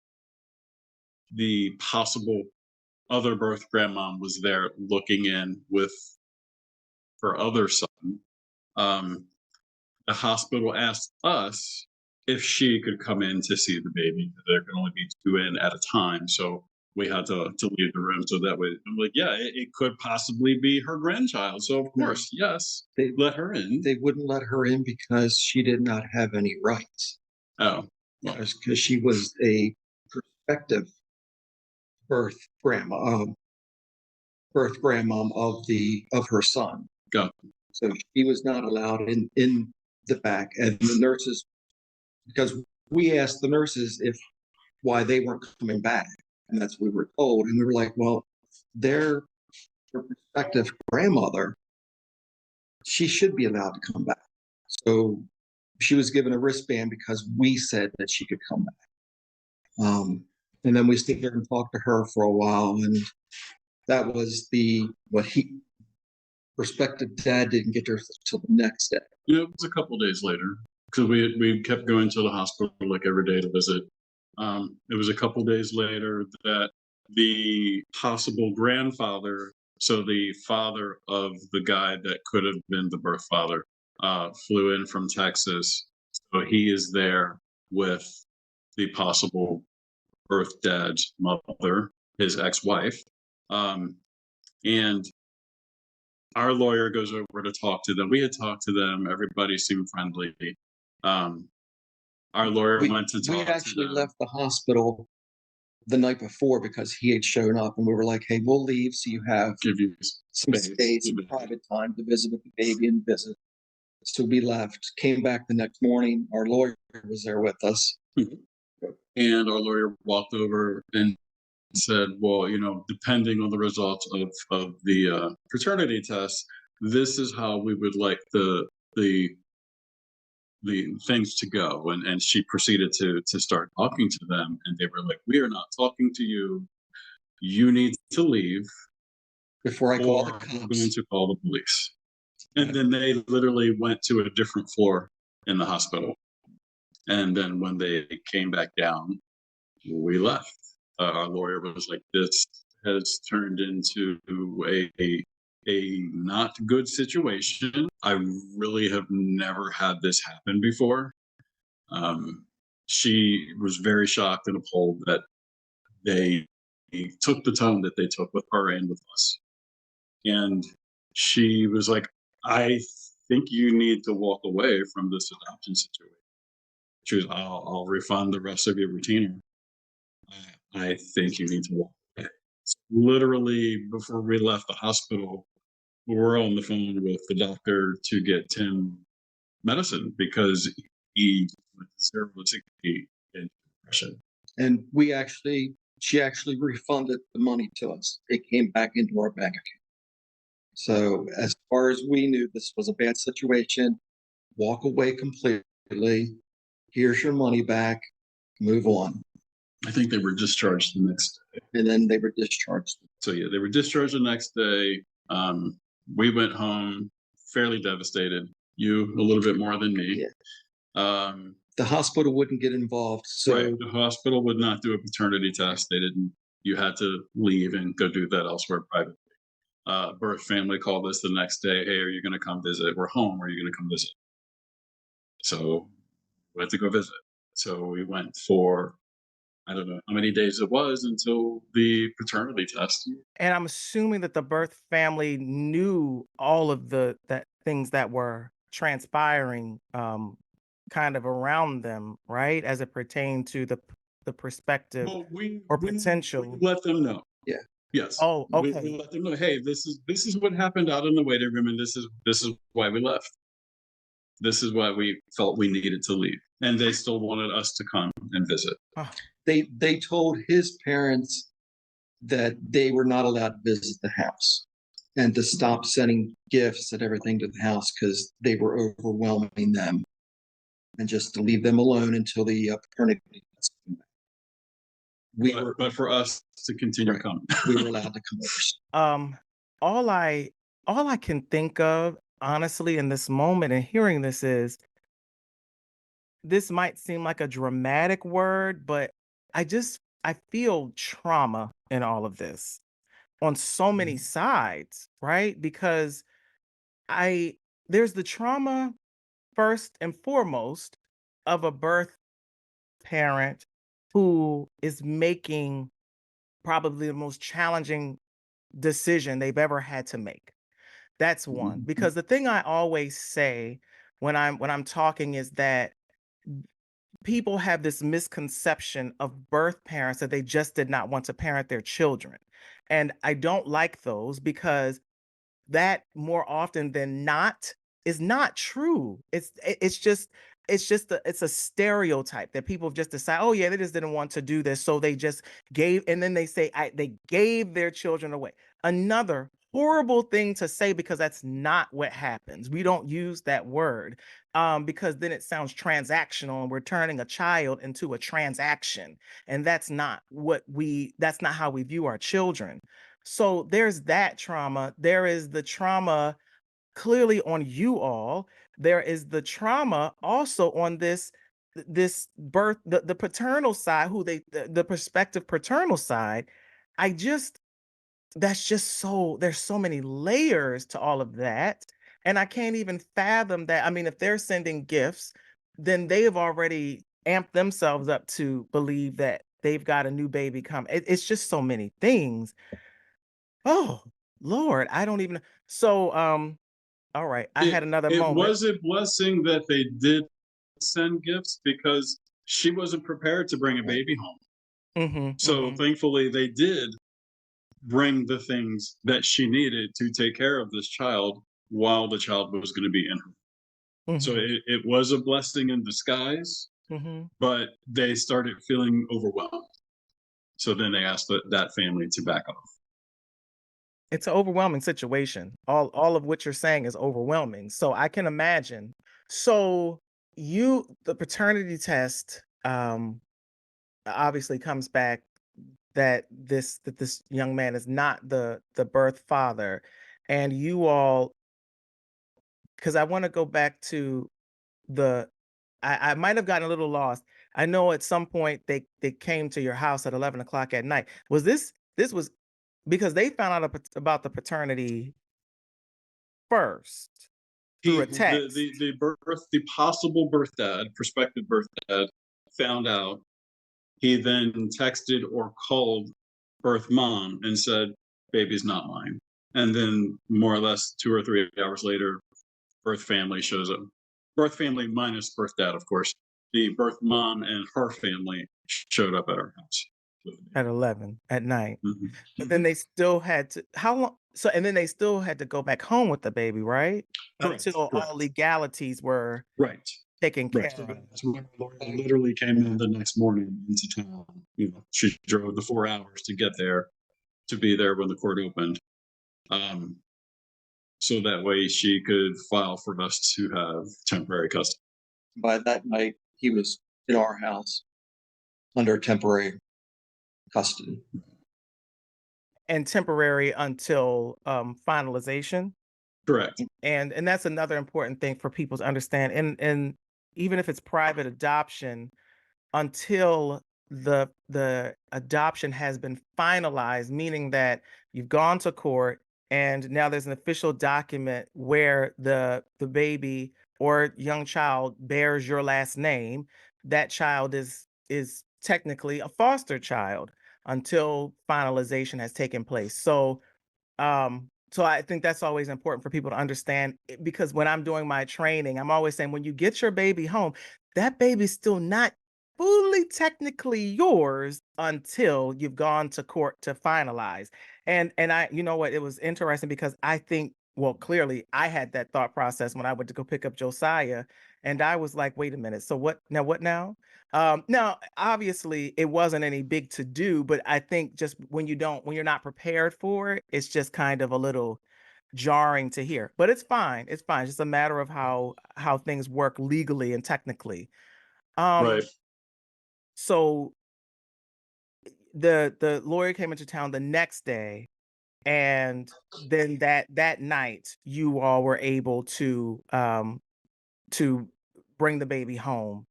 The possible other birth grandmom was there looking in with her other son. The hospital asked us if she could come in to see the baby. There can only be two in at a time. So we had to leave the room. So that way, I'm like, yeah, it could possibly be her grandchild. So of course, yes, they let her in. They wouldn't let her in because she did not have any rights. Oh, well. Because she was a prospective birth grandmom of her son. Go. So she was not allowed in the back. And the nurses, because we asked the nurses if why they weren't coming back. And that's what we were told. And we were like, well, their prospective grandmother, she should be allowed to come back. So she was given a wristband because we said that she could come back. And then we stayed there and talked to her for a while. And that was prospective dad didn't get there till the next day. Yeah, it was a couple days later because we kept going to the hospital like every day to visit. It was a couple days later that the possible grandfather, so the father of the guy that could have been the birth father, flew in from Texas. So he is there with the possible birth dad's mother, his ex-wife. And our lawyer goes over to talk to them. We had talked to them. Everybody seemed friendly. Our lawyer went to talk We to them. actually left the hospital the night before because he had shown up, and we were like, hey, we'll leave so you have Give you some space and private time to visit with the baby and visit. So we left, came back the next morning. Our lawyer was there with us. And our lawyer walked over and said, well, depending on the results of the paternity test, this is how we would like the things to go. And she proceeded to start talking to them. And they were like, we are not talking to you. You need to leave Before I call the we're cops. going to call the police. And then they literally went to a different floor in the hospital. And then when they came back down, we left. Our lawyer was like, this has turned into a not good situation. I really have never had this happen before. She was very shocked and appalled that they took the tone that they took with her and with us. And she was like, I think you need to walk away from this adoption situation. She was, I'll refund the rest of your retainer. I think you need to walk away. So literally, before we left the hospital, we were on the phone with the doctor to get Tim medicine because he went to 0 to 60 in depression. And she actually refunded the money to us. It came back into our bank account. So as far as we knew, this was a bad situation. Walk away completely. Here's your money back. Move on. I think they were discharged the next day. And then they were discharged. So yeah, they were discharged the next day. We went home fairly devastated. You a little bit more than me. Yeah. The hospital wouldn't get involved. So right, the hospital would not do a paternity test. They didn't. You had to leave and go do that elsewhere privately. Birth family called us the next day. Hey, are you going to come visit? We're home. Are you going to come visit? So we had to go visit. So we went for, I don't know how many days it was until the paternity test. And I'm assuming that the birth family knew all of that things that were transpiring kind of around them, right? As it pertained to the perspective or potential. We let them know. Yeah. Yes. Oh, We okay. let them know, hey, this is what happened out in the waiting room, and this is why we left. This is why we felt we needed to leave. And they still wanted us to come and visit. Oh, they told his parents that they were not allowed to visit the house and to stop sending gifts and everything to the house because they were overwhelming them, and just to leave them alone until the paternity test came back. But for us to continue Right. coming. We were allowed to come over. all I can think of, honestly, in this moment and hearing this is, this might seem like a dramatic word, but I feel trauma in all of this on so many sides, right? Because there's the trauma first and foremost of a birth parent who is making probably the most challenging decision they've ever had to make. That's one. Because the thing I always say when I'm talking is that people have this misconception of birth parents that they just did not want to parent their children. And I don't like those because that more often than not is not true. It's a stereotype that people just decide, oh yeah, they just didn't want to do this, so they just gave, and then they say they gave their children away. Another horrible thing to say, because that's not what happens. We don't use that word because then it sounds transactional, and we're turning a child into a transaction, and that's not how we view our children. So there's that trauma. There is the trauma clearly on you all. There is the trauma also on this birth, the paternal side, the prospective paternal side. I just That's just so, there's so many layers to all of that. And I can't even fathom that. I mean, if they're sending gifts, then they have already amped themselves up to believe that they've got a new baby coming. It's just so many things. Oh, Lord, I don't even. So, all right, I had another It moment. was a blessing that they did send gifts because she wasn't prepared to bring a baby home. So Mhm. thankfully they did bring the things that she needed to take care of this child while the child was going to be in her. So Mhm. it was a blessing in disguise, Mhm. but they started feeling overwhelmed. So then they asked that family to back off. It's an overwhelming situation. All of what you're saying is overwhelming. So I can imagine. So the paternity test obviously comes back that this young man is not the birth father, and you all, because I want to go back to the I might have gotten a little lost. I know at some point they came to your house at 11 o'clock at night. This was because they found out about the paternity first through He a text. the possible birth dad, prospective birth dad, found out. He then texted or called birth mom and said, "Baby's not mine." And then more or less 2 or 3 hours later, birth family shows up. Birth family minus birth dad, of course. The birth mom and her family showed up at our house. At 11 at night. Mhm. But then Mhm. they still had to, how long, so and then they still had to go back home with the baby, right? Correct. Until all Correct. legalities were Right. taken Right. care So of. that's when Laura literally came in the next morning into town. She drove the 4 hours to get there to be there when the court opened. Um, so that way she could file for us to have temporary custody. By that night, he was in our house under temporary custody. And temporary until finalization. Correct. And that's another important thing for people to understand. And even if it's private adoption, until the adoption has been finalized, meaning that you've gone to court and now there's an official document where the baby or young child bears your last name, that child is technically a foster child until finalization has taken place. So I think that's always important for people to understand, because when I'm doing my training, I'm always saying, when you get your baby home, that baby's still not fully technically yours until you've gone to court to finalize. And I, you know what, it was interesting because I think, well, clearly I had that thought process when I went to go pick up Josiah, and I was like, wait a minute, so what now? Now, obviously, it wasn't any big to do, but I think just when you're not prepared for it, it's just kind of a little jarring to hear. But it's fine. It's fine. It's just a matter of how things work legally and technically. Right. Um, so the lawyer came into town the next day, and then that night, you all were able to bring the baby home.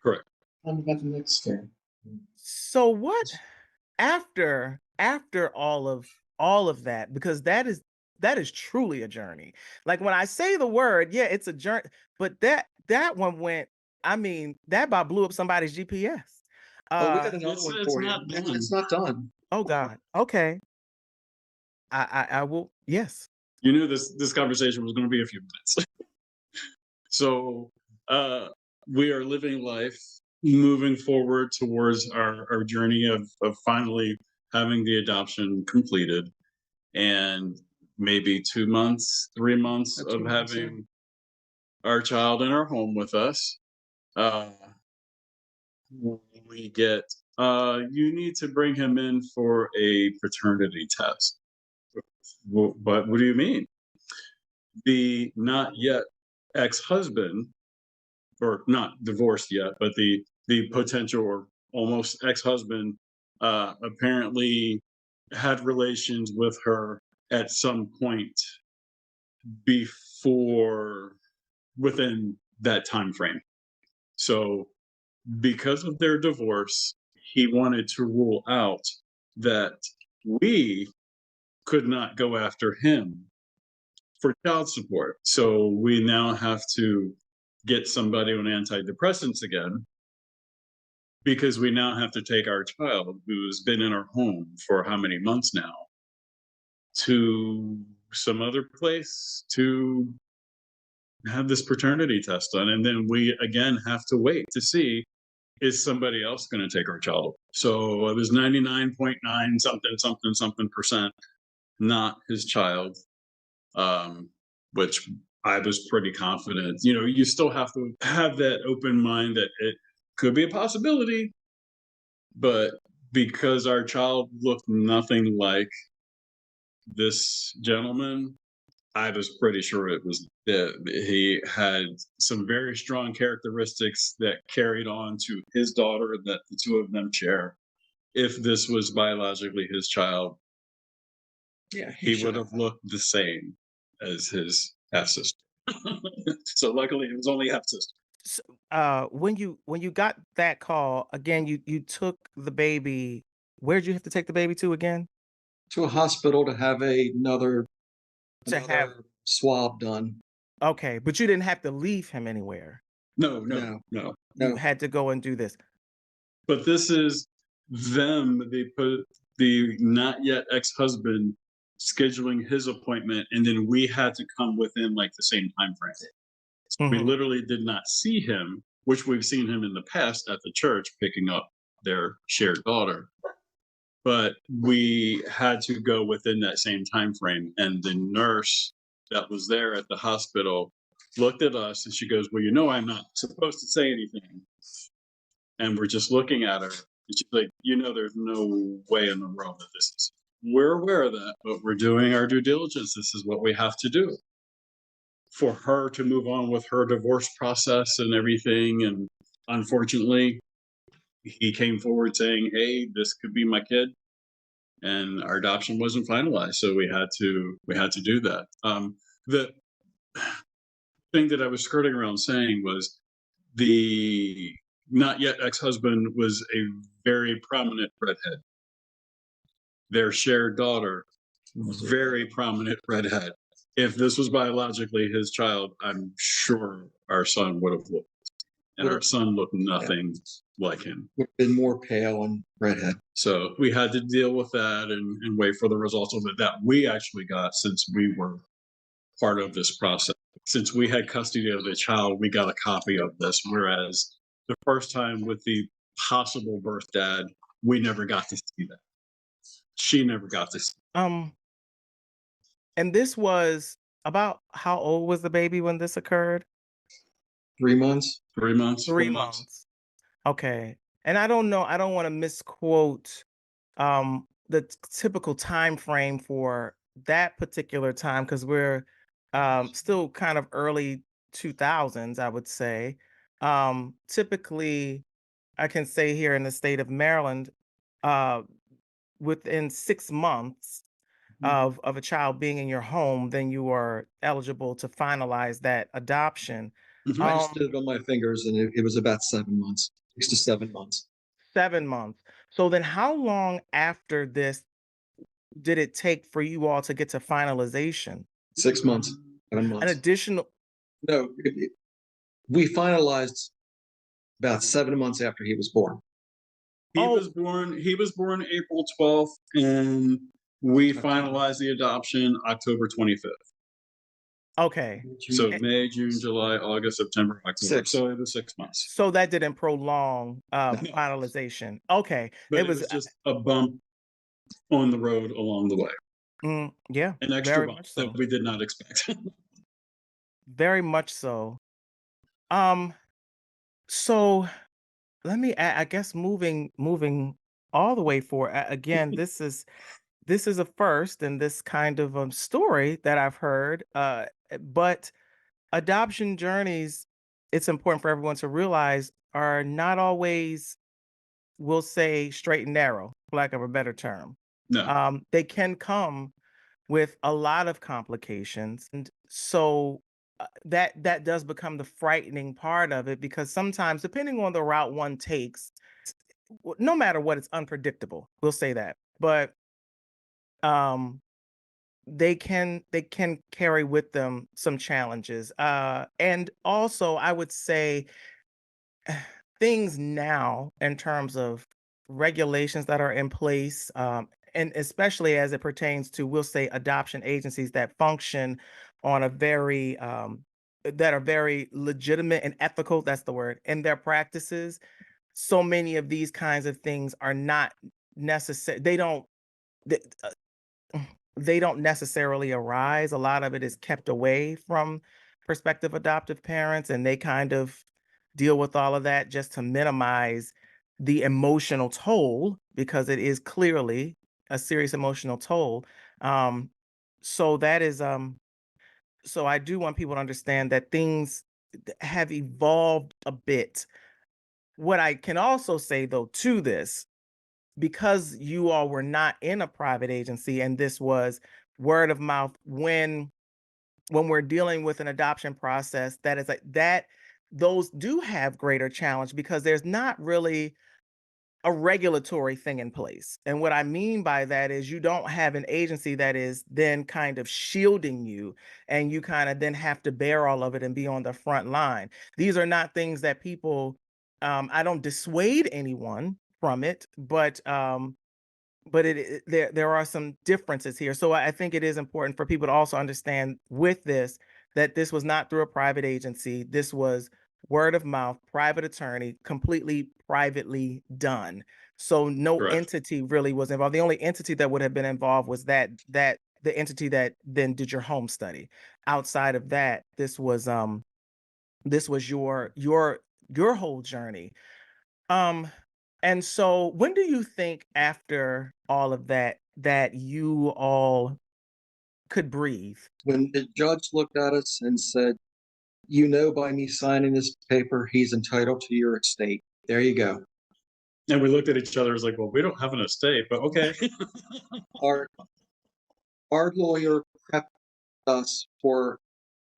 Correct. And about the next day. So what, after all of that, because that is truly a journey. Like, when I say the word, yeah, it's a journey, but that one went, I mean, that about blew up somebody's GPS. Oh, we got uh another one It's for you. not done. It's not done. oh God, okay. I will, yes. You knew this conversation was going to be a few minutes. So uh, we are living life, moving forward towards our journey of finally having the adoption completed. And maybe 2 months, 3 months About 2 of months, yeah. having our child in our home with us. Uh, we get, you need to bring him in for a paternity test. But what do you mean? The not yet ex-husband, or not divorced yet, but the potential or almost ex-husband, apparently had relations with her at some point before, within that time frame. So because of their divorce, he wanted to rule out that we could not go after him for child support. So we now have to get somebody on antidepressants again, because we now have to take our child, who's been in our home for how many months now, to some other place to have this paternity test done. And then we again have to wait to see, is somebody else going to take our child? So it was 99.9 something, something, something percent not his child, which I was pretty confident. You know, you still have to have that open mind that it could be a possibility, but because our child looked nothing like this gentleman, I was pretty sure it was that he had some very strong characteristics that carried on to his daughter that the two of them share. If this was biologically his child, Yeah, he would have looked the same as his half sister. So luckily, it was only half sister. So, when you got that call again, you took the baby. Where'd you have to take the baby to again? to a hospital to have another To have another swab done. Okay, but you didn't have to leave him anywhere. No, No. no. You No. had to go and do this. But this is them. They put the not yet ex-husband scheduling his appointment, and then we had to come within like the same time frame. So we Mhm. literally did not see him, which we've seen him in the past at the church picking up their shared daughter. But we had to go within that same time frame, and the nurse that was there at the hospital looked at us and she goes, "Well, you know, I'm not supposed to say anything." And we're just looking at her, and she's like, "You know, there's no way in the world that this is." We're aware of that, but we're doing our due diligence. This is what we have to do for her to move on with her divorce process and everything. And unfortunately, he came forward saying, "Hey, this could be my kid," and our adoption wasn't finalized, so we had to do that. The thing that I was skirting around saying was the not yet ex-husband was a very prominent redhead. Their shared daughter, very prominent redhead. If this was biologically his child, I'm sure our son would have looked, and our son looked nothing like him. Would have been more pale and redhead. So we had to deal with that and wait for the results of it that we actually got, since we were part of this process. Since we had custody of the child, we got a copy of this. Whereas the first time with the possible birth dad, we never got to see that. She never got to see. Um, and this was about how old was the baby when this occurred? 3 months. 3 months. 3 4 months. months. Okay. And I don't know, I don't want to misquote the typical time frame for that particular time, because we're still kind of early 2000s, I would say. Typically, I can say here in the state of Maryland, uh, within 6 months of a child being in your home, then you are eligible to finalize that adoption. Mhm. I just Um, did it on my fingers, and it was about 7 months, 6 to 7 months. 7 months. So then how long after this did it take for you all to get to finalization? 6 months, 7 An months. additional No, we finalized about 7 months after he was born. He Oh. was born April 12th, and we October. finalized the adoption October 25th. Okay. So Eh, May, June, July, August, September, October. 6. So it was 6 months. So that didn't prolong No, finalization. Okay. but It it was was just a bump on the road along the way. Yeah, an extra very bump much that so. we did not expect. Very much so. Um, so let me, I guess, moving all the way forward. Again, this is a first in this kind of story that I've heard. But adoption journeys, it's important for everyone to realize, are not always, we'll say, straight and narrow, for lack of a better term. No, They can come with a lot of complications, and so that does become the frightening part of it, because sometimes, depending on the route one takes, no matter what, it's unpredictable. We'll say that, but um, they can carry with them some challenges, and also I would say things now in terms of regulations that are in place, and especially as it pertains to, we'll say, adoption agencies that function on a very that are very legitimate and ethical, that's the word, in their practices. So many of these kinds of things are not necessary. Th- they don't necessarily arise. A lot of it is kept away from prospective adoptive parents, and they kind of deal with all of that just to minimize the emotional toll, because it is clearly a serious emotional toll. Um, so that is so I do want people to understand that things have evolved a bit. What I can also say, though, to this, because you all were not in a private agency and this was word of mouth, when we're dealing with an adoption process that is like that, those do have greater challenge because there's not really a regulatory thing in place. And what I mean by that is, you don't have an agency that is then kind of shielding you, and you kind of then have to bear all of it and be on the front line. These are not things that people, I don't dissuade anyone from it, but there are some differences here. So I think it is important for people to also understand with this, that this was not through a private agency. This was word of mouth, private attorney, completely privately done. So no correct. entity really was involved. The only entity that would have been involved was that the entity that then did your home study. Outside of that, this was your whole journey. Um, and so when do you think, after all of that, that you all could breathe? When the judge looked at us and said, you know, by me signing this paper, he's entitled to your estate. There you go. And we looked at each other as like, well, we don't have an estate, but okay. Our our lawyer prepped us for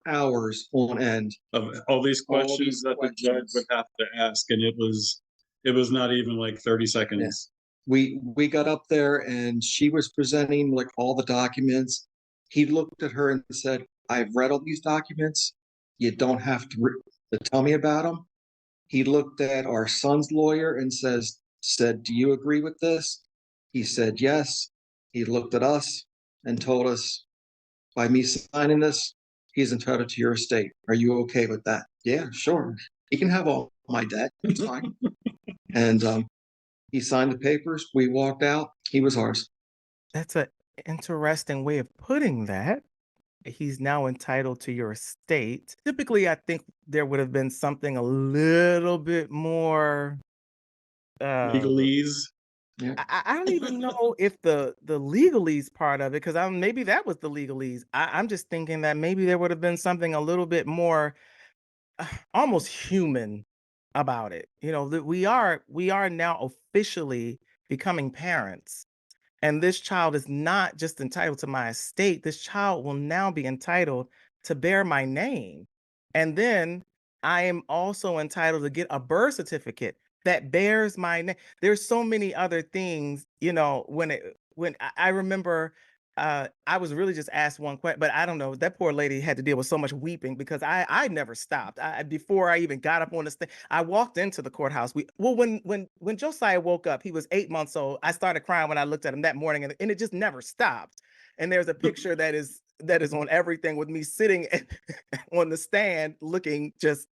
hours on end. Of all these All questions these that the judge questions. would have to ask, and it was not even like 30 seconds. We got up there and she was presenting like all the documents. He looked at her and said, I've read all these documents. You don't have to tell me about them. He looked at our son's lawyer and said, do you agree with this? He said, yes. He looked at us and told us, by me signing this, he's entitled to your estate. Are you okay with that? Yeah, sure. He can have all my debt. It's fine. And he signed the papers. We walked out. He was ours. That's an interesting way of putting that. He's now entitled to your estate. Typically, I think there would have been something a little bit more. Uh, Legalese. Yeah. I don't even know if the legalese part of it, because maybe that was the legalese. I'm just thinking that maybe there would have been something a little bit more almost human about it. That we are now officially becoming parents. And this child is not just entitled to my estate. This child will now be entitled to bear my name. And then I am also entitled to get a birth certificate that bears my name. There's so many other things, when I remember, I was really just asked one question, but I don't know. That poor lady had to deal with so much weeping, because I never stopped. Before I even got up on the stage, I walked into the courthouse. When Josiah woke up, he was 8 months old. I started crying when I looked at him that morning, and it just never stopped. And there's a picture that is on everything, with me sitting on the stand looking just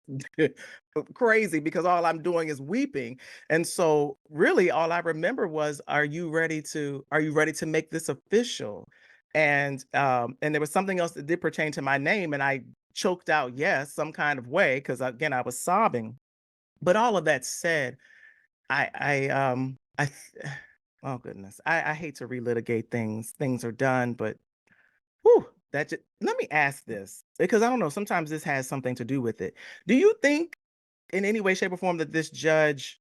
crazy, because all I'm doing is weeping. And so really all I remember was, are you ready to make this official? And there was something else that did pertain to my name, and I choked out yes some kind of way because again I was sobbing. But all of that said, oh goodness, I hate to relitigate things. Things are done, but whew, let me ask this because I don't know. Sometimes this has something to do with it. Do you think, in any way, shape, or form, that this judge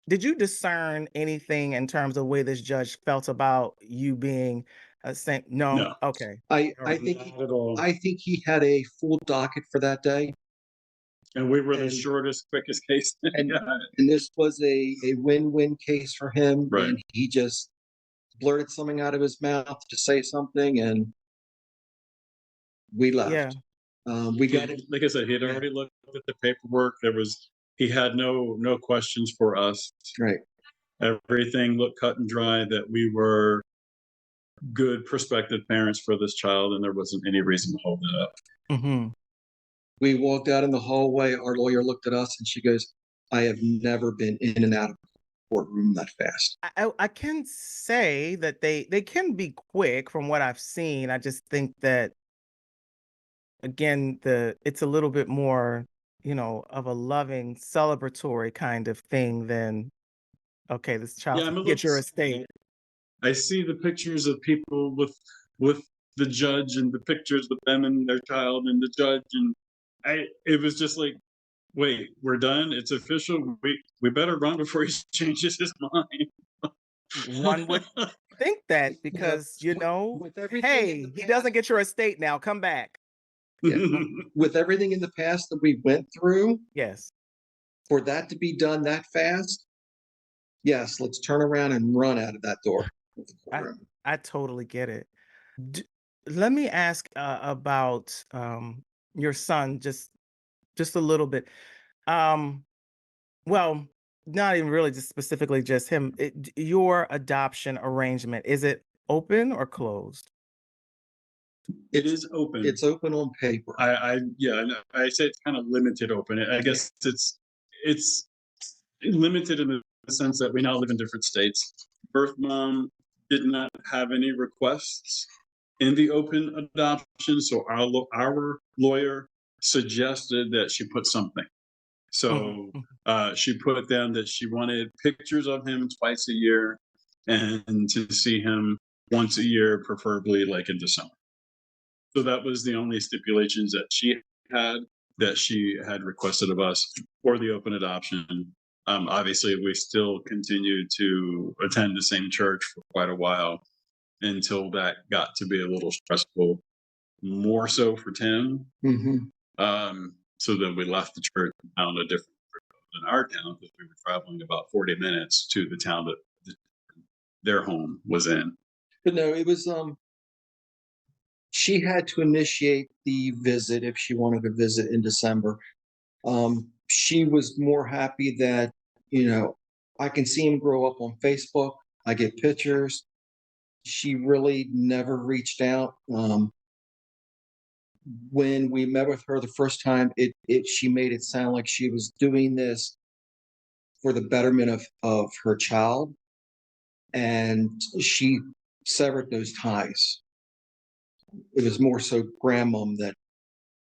did you discern anything in terms of the way this judge felt about you being a saint? No. No, Okay. I All I right. think not at all. I think he had a full docket for that day, And we were the and shortest, quickest case. and Yeah. and this was a win-win case for him, Right. and he just blurted something out of his mouth to say something, and we Yeah. left. We got it. Like I said, he had already looked at the paperwork. He had no questions for us. Right. Everything looked cut and dry that we were good prospective parents for this child, and there wasn't any reason to hold it up. Hmm. We walked out in the hallway. Our lawyer looked at us and she goes, I have never been in and out of a courtroom that fast. I can say that they can be quick from what I've seen. I just think that again it's a little bit more, of a loving, celebratory kind of thing than okay, this child Yeah, I'm a get little your sad. estate. I see the pictures of people with the judge and the pictures with them and their child and the judge, and it was just like, wait, we're done. It's official. We better run before he changes his mind. One would think that Yeah, because with everything in hey, the he doesn't past, get your estate now. Come back. yeah, with everything in the past that we went through, Yes. for that to be done that fast, yes, let's turn around and run out of that door of the I courtroom. I totally get it. D- Let me ask about your son just a little bit. Um, well, not even really just specifically just him. Your adoption arrangement, is it open or closed? It It's is open. it's open on paper. Yeah, I say it's kind of limited open. I guess it's limited in the sense that we now live in different states. Birth mom did not have any requests in the open adoption, so our lawyer suggested that she put something. Mhm, So mhm. she put down that she wanted pictures of him twice a year and to see him once a year, preferably like in December. So that was the only stipulations that had she had requested of us for the open adoption. Obviously, we still continued to attend the same church for quite a while until that got to be a little stressful, more so for Tim. Mhm. So then we left the church and found a different in our town because we were traveling about 40 minutes to the town that their home was in. But no, it was she had to initiate the visit if she wanted to visit in December. She was more happy that, I can see him grow up on Facebook. I get pictures. She really never reached out. When we met with her the first time, she made it sound like she was doing this for the betterment of her child, and she severed those ties. It was more so grandmom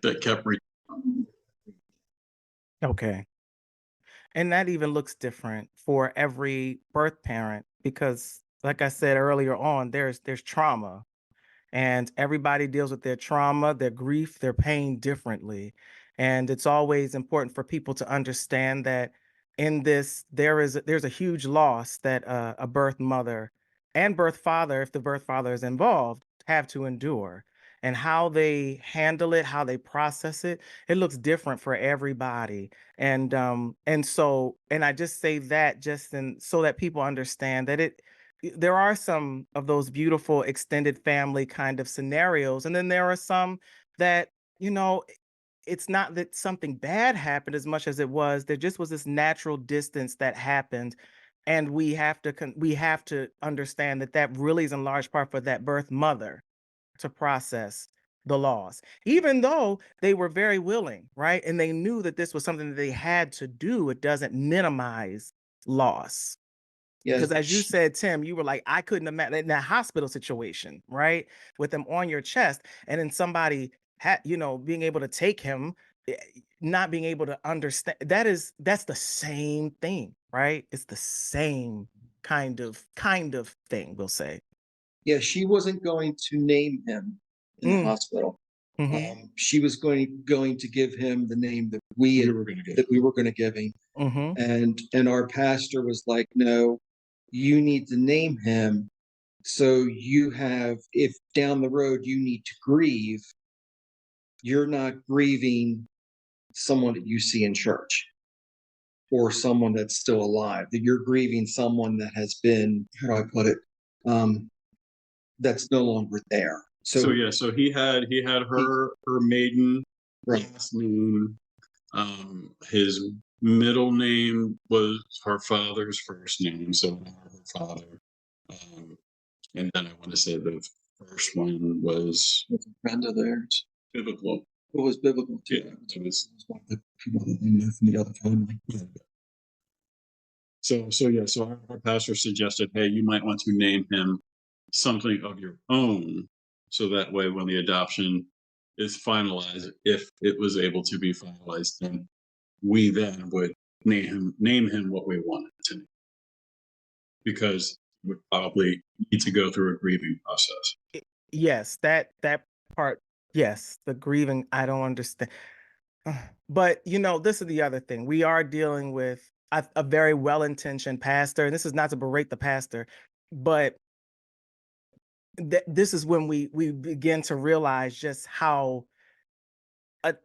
That kept Okay. And that even looks different for every birth parent because like I said earlier on, there's trauma and everybody deals with their trauma, their grief, their pain differently. And it's always important for people to understand that in this there's a huge loss that a birth mother and birth father, if the birth father is involved, have to endure. And how they handle it, how they process it, it looks different for everybody. And I just say that so that people understand that there are some of those beautiful extended family kind of scenarios, and then there are some that you know it's not that something bad happened as much as it was there just was this natural distance that happened, and we have to understand that that really is in large part for that birth mother to process the loss, even though they were very willing, right, and they knew that this was something that they had to do. It doesn't minimize loss. Yeah, Because as you said, Tim, you were like, I couldn't imagine in that hospital situation, right? With them on your chest, and then somebody had, being able to take him, eh, not being able to understand. That's the same thing, right? It's the same kind of thing, we'll say. yeah, she wasn't going to name him in the Mm, hospital. mm-hmm, She was going to give him the name that We were going to get. we were going to give him. mm-hmm. And our pastor was like, no, you need to name him. So you have, if down the road you need to grieve, you're not grieving someone that you see in church or someone that's still alive, that you're grieving someone that has been, how do I put it? That's no longer there. So yeah, so he had her maiden Right. last name. His middle name was her father's first name, so her father. And then I want to say the first one was With a friend of theirs. biblical. It was biblical too. Yeah, it was. It was one of the people that they knew from the other family. So our pastor suggested, hey, you might want to name him something of your own, so that way when the adoption is finalized, if it was able to be finalized, then we then would name him what we wanted to name, because we probably need to go through a grieving process. Yes, that part. Yes, the grieving. I don't understand. But this is the other thing. We are dealing with a very well-intentioned pastor, and this is not to berate the pastor, but this is when we begin to realize just how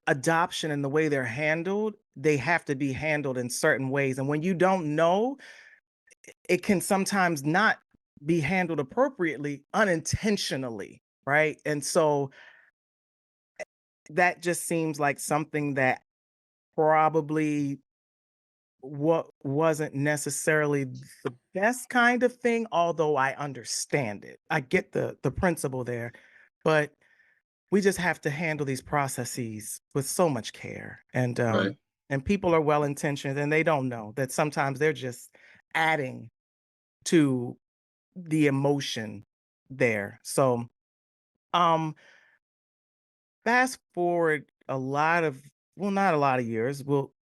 adoption and the way they're handled, they have to be handled in certain ways. And when you don't know, it can sometimes not be handled appropriately unintentionally, right? And so that just seems like something that probably what wasn't necessarily the best kind of thing, although I understand it. I get the principle there, but we just have to handle these processes with so much care. Right. And people are well intentioned and they don't know that sometimes they're just adding to the emotion there. So um fast forward a lot of, well, not a lot of years. Well,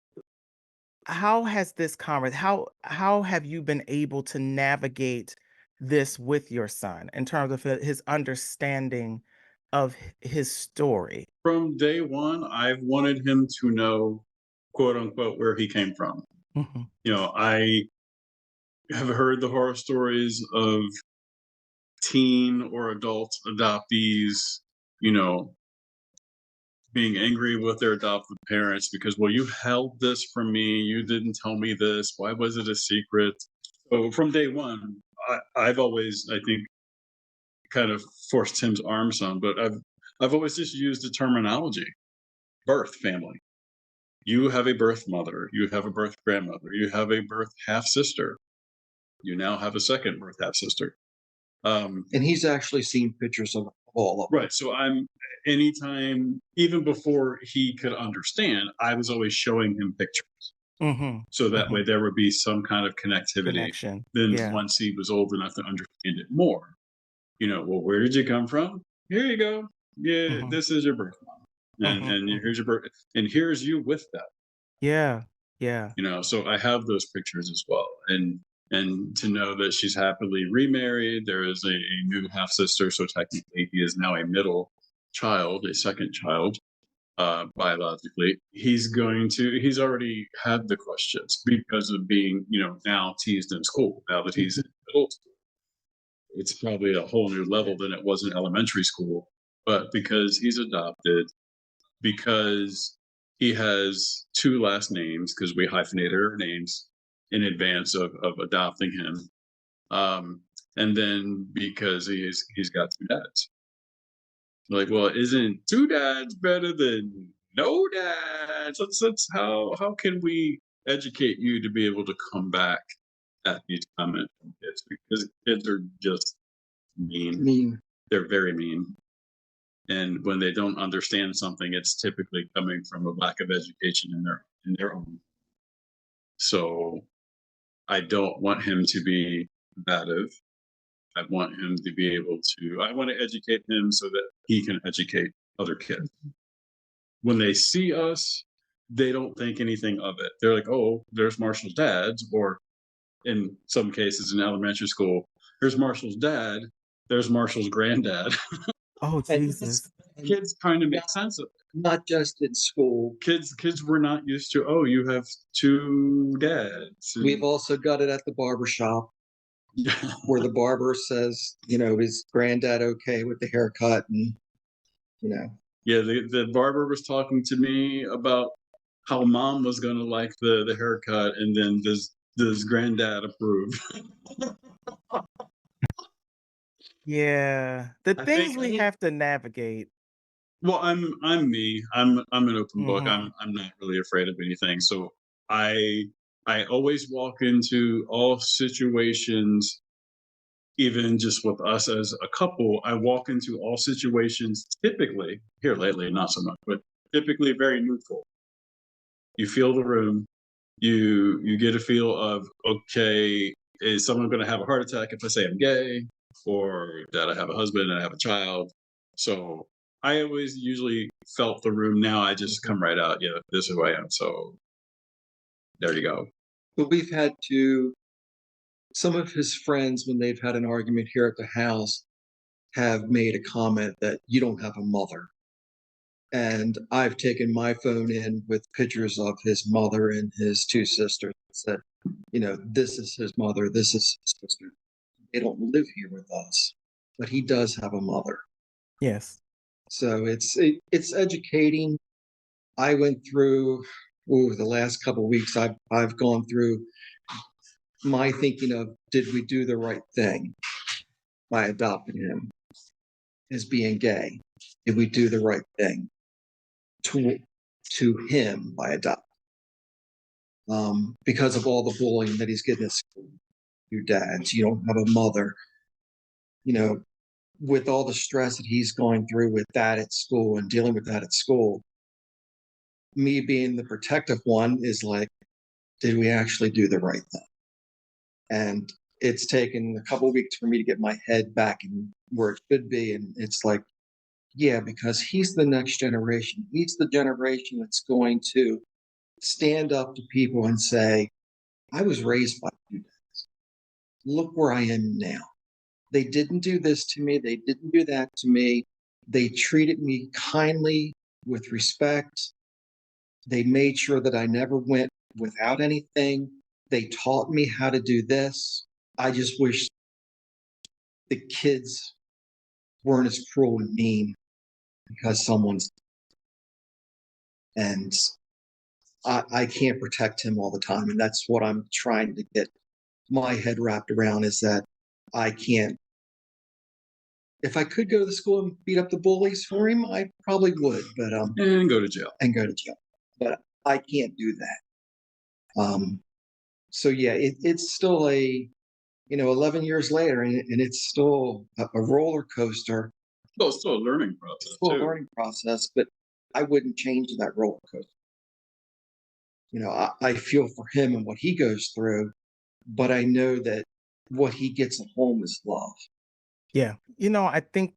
how has this how have you been able to navigate this with your son in terms of his understanding of his story? From day one, I've wanted him to know, quote unquote, where he came from. Mhm. I have heard the horror stories of teen or adult adoptees, you know, being angry with their adoptive parents because, well, you held this from me, you didn't tell me this, why was it a secret? So from day one, I've always, I think, kind of forced Tim's arm some, but I've always just used the terminology: birth family. You have a birth mother, you have a birth grandmother, you have a birth half sister, you now have a second birth half sister. And he's actually seen pictures of all of them. Right. So anytime, even before he could understand, I was always showing him pictures. Mhm. So that way Mhm. there would be some kind of connectivity. Connection. Then Yeah. once he was old enough to understand it more, well, where did you come from? Here you go. Yeah, Mhm. this is your birth mom. And Mhm. and Mhm. here's your birth, and here's you with that. Yeah. Yeah. So I have those pictures as well. And to know that she's happily remarried, there is a new half sister, so technically he is now a middle child, a second child, biologically. He's already had the questions because of being, now teased in school. Now that he's in middle school, it's probably a whole new level than it was in elementary school. But because he's adopted, because he has two last names, because we hyphenated our names in advance of adopting him. And then because he's got two dads. Like, well, isn't two dads better than no dads? That's how can we educate you to be able to come back at these comments from kids, because kids are just I mean. mean, They're very mean. And when they don't understand something, it's typically coming from a lack of education in their own. So I don't want him to be combative. I want him to be able to, I want to educate him so that he can educate other kids. When they see us, they don't think anything of it. They're like, oh, there's Marshall's dad, or in some cases in elementary school, there's Marshall's dad, there's Marshall's granddad. Oh, And Jesus. Kids trying to make sense of it. not just in school. Kids were not used to, oh, you have two dads. We've also got it at the barber shop where the barber says, is granddad okay with the haircut? And, Yeah, the barber was talking to me about how mom was gonna like the haircut, and then does granddad approve? Yeah. The I things think we have to navigate. well, I'm me. I'm an open book. Mhm. I'm not really afraid of anything. So I I always walk into all situations, even just with us as a couple, I walk into all situations typically, here lately, not so much, but typically very neutral. You feel the room, you get a feel of, okay, is someone going to have a heart attack if I say I'm gay, or that I have a husband and I have a child? So I always usually felt the room. Now I just come right out, yeah, this is who I am. So there you go. but some of his friends, when they've had an argument here at the house, have made a comment that you don't have a mother. And I've taken my phone in with pictures of his mother and his two sisters and said, this is his mother, this is his sister. They don't live here with us, but he does have a mother. Yes. So it's educating. I went through the last couple of weeks. I've gone through my thinking of, did we do the right thing by adopting him as being gay? Did we do the right thing to him by adopting? Because of all the bullying that he's getting at school. Your dads, you don't have a mother. With all the stress that he's going through with that at school and dealing with that at school, me being the protective one is like, did we actually do the right thing? And it's taken a couple of weeks for me to get my head back in where it should be. And it's like, yeah, because he's the next generation. He's the generation that's going to stand up to people and say, I was raised by you guys. Look where I am now. They didn't do this to me. They didn't do that to me. They treated me kindly, with respect. They made sure that I never went without anything. They taught me how to do this. I just wish the kids weren't as cruel and mean because someone's, and I can't protect him all the time. And that's what I'm trying to get my head wrapped around, is that I can't. If I could go to the school and beat up the bullies for him, I probably would, but And go to jail. But I can't do that. So yeah, it's still 11 years later, and it's still a roller coaster, Well, it's still a learning process still a too. learning process, but I wouldn't change that roller coaster. I feel for him and what he goes through, but I know that what he gets at home is love. Yeah. I think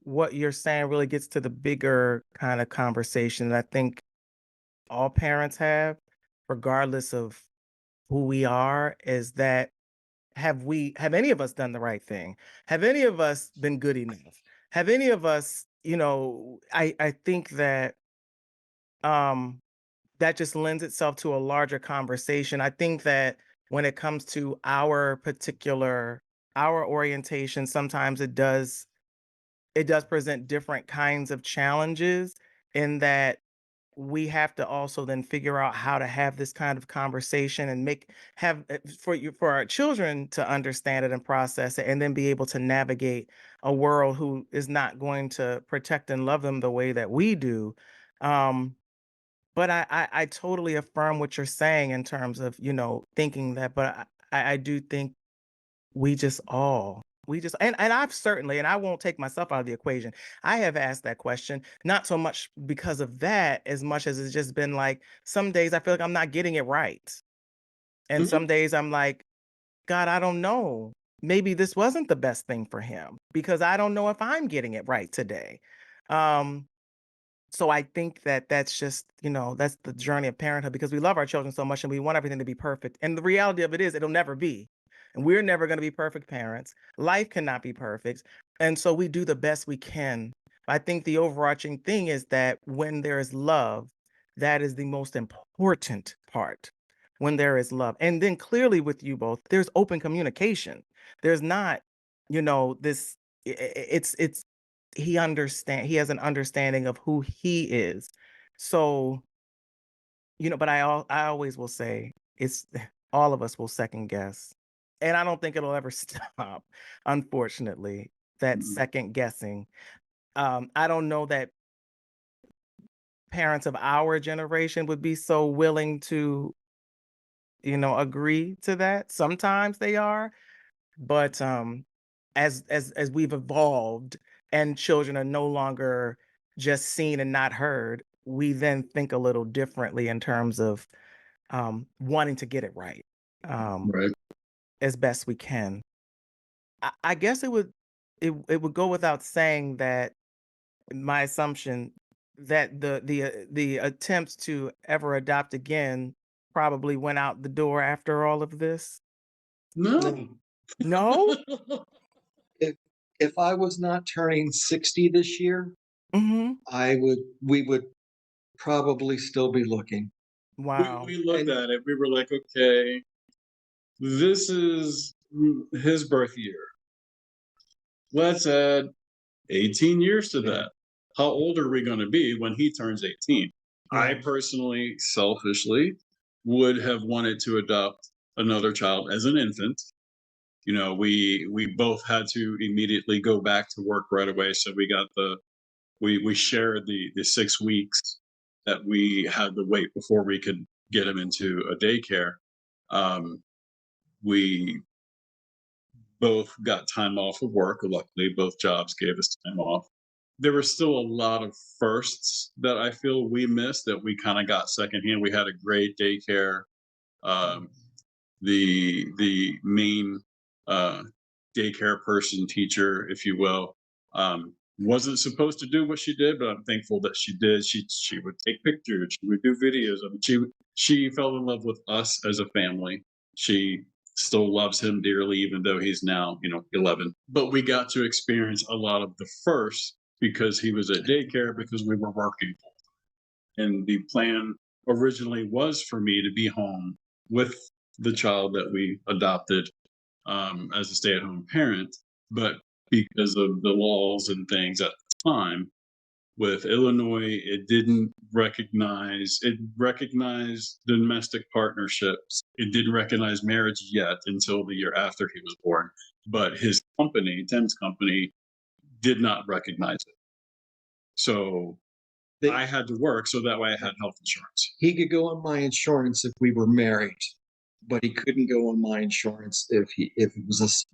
what you're saying really gets to the bigger kind of conversation that I think all parents have, regardless of who we are, is that have any of us done the right thing? Have any of us been good enough? Have any of us, I think that um that just lends itself to a larger conversation. I think that when it comes to our orientation, sometimes it does present different kinds of challenges, in that we have to also then figure out how to have this kind of conversation and for our children to understand it and process it, and then be able to navigate a world who is not going to protect and love them the way that we do. um but I totally affirm what you're saying in terms of, thinking that, but I do think we just, and I've certainly, and I won't take myself out of the equation. I have asked that question, not so much because of that, as much as it's just been like, some days I feel like I'm not getting it right. And Mhm. some days I'm like, God, I don't know. Maybe this wasn't the best thing for him because I don't know if I'm getting it right today. Um, so I think that that's just, that's the journey of parenthood because we love our children so much and we want everything to be perfect. And the reality of it is it'll never be. And we're never going to be perfect parents. Life cannot be perfect. And so we do the best we can. I think the overarching thing is that when there is love, that is the most important part. When there is love. And then clearly with you both, there's open communication. There's not, this it's he has an understanding of who he is. So, but I always will say it's all of us will second guess. And I don't think it'll ever stop, unfortunately, that Mhm. second guessing. I don't know that parents of our generation would be so willing to, agree to that. Sometimes they are, but as we've evolved and children are no longer just seen and not heard, we then think a little differently in terms of wanting to get it right, um, Right. as best we can. I guess it would go without saying that my assumption that the attempts to ever adopt again probably went out the door after all of this. No. No. If if I was not turning 60 this year, Hmm. we would probably still be looking. Wow. We looked And at it. We were like, okay, this is his birth year. Let's add 18 years to that. How old are we going to be when he turns 18? I Yeah. personally, selfishly, would have wanted to adopt another child as an infant. We both had to immediately go back to work right away, so we shared the 6 weeks that we had to wait before we could get him into a daycare. Um, we both got time off of work. Luckily, both jobs gave us time off. There were still a lot of firsts that I feel we missed that we kind of got secondhand. We had a great daycare. Um, the main uh, daycare person, teacher, if you will, wasn't supposed to do what she did, but I'm thankful that she did. She would take pictures, she would do videos. I mean, she fell in love with us as a family. She still loves him dearly, even though he's now 11. But we got to experience a lot of the first because he was at daycare because we were working, and the plan originally was for me to be home with the child that we adopted as a stay-at-home parent. But because of the laws and things at the time with Illinois, it recognized domestic partnerships. It didn't recognize marriage yet until the year after he was born. But his company, Tim's company, did not recognize it. So they, I had to work so that way I had health insurance. he could go on my insurance if we were married, but he couldn't go on my insurance if it was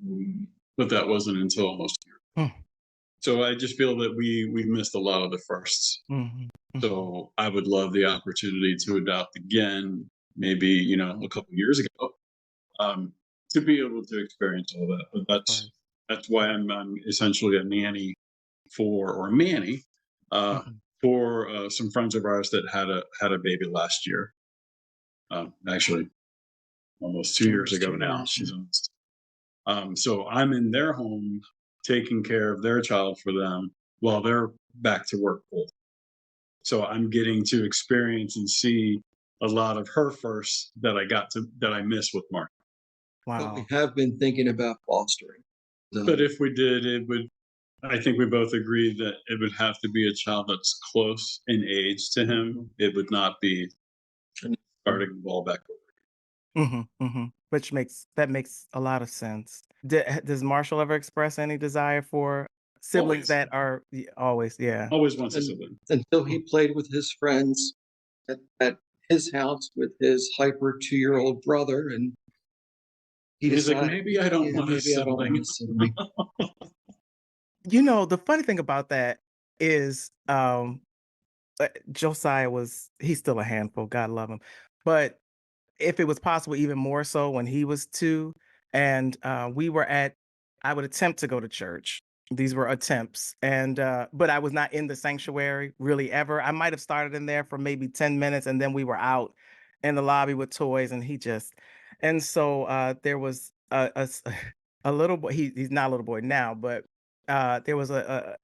But that wasn't until almost a year. Mm. So I just feel that we missed a lot of the firsts. Mhm. Mhm. So I would love the opportunity to adopt again, maybe a couple years ago, um, to be able to experience all that. But Right. that's why I'm essentially a nanny or a manny uh, Mhm. for some friends of ours that had a baby last year. Actually, almost 2 years almost ago 2 now. years. She's almost. So I'm in their home taking care of their child for them while they're back to work full. So I'm getting to experience and see a lot of her first that I missed with Mark. But we Wow. have been thinking about fostering. But if we did, it would. I think we both agreed that it would have to be a child that's close in age to him. It would not be starting the ball back over. Mhm. Mhm. Which makes a lot of sense. Does Marshall ever express any desire for siblings Always, that are always? Yeah. always wants a and sibling. until he played with his friends at his house with his hyper 2-year-old brother, and he He's like, decided, maybe I don't yeah, want a maybe I don't want sibling. a sibling. The funny thing about that is Josiah he's still a handful, God love him. But if it was possible, even more so when he was 2. And I would attempt to go to church. These were attempts. And, but I was not in the sanctuary really ever. I might have started in there for maybe 10 minutes and then we were out in the lobby with toys and and so there was a little boy, he's not a little boy now, but there was a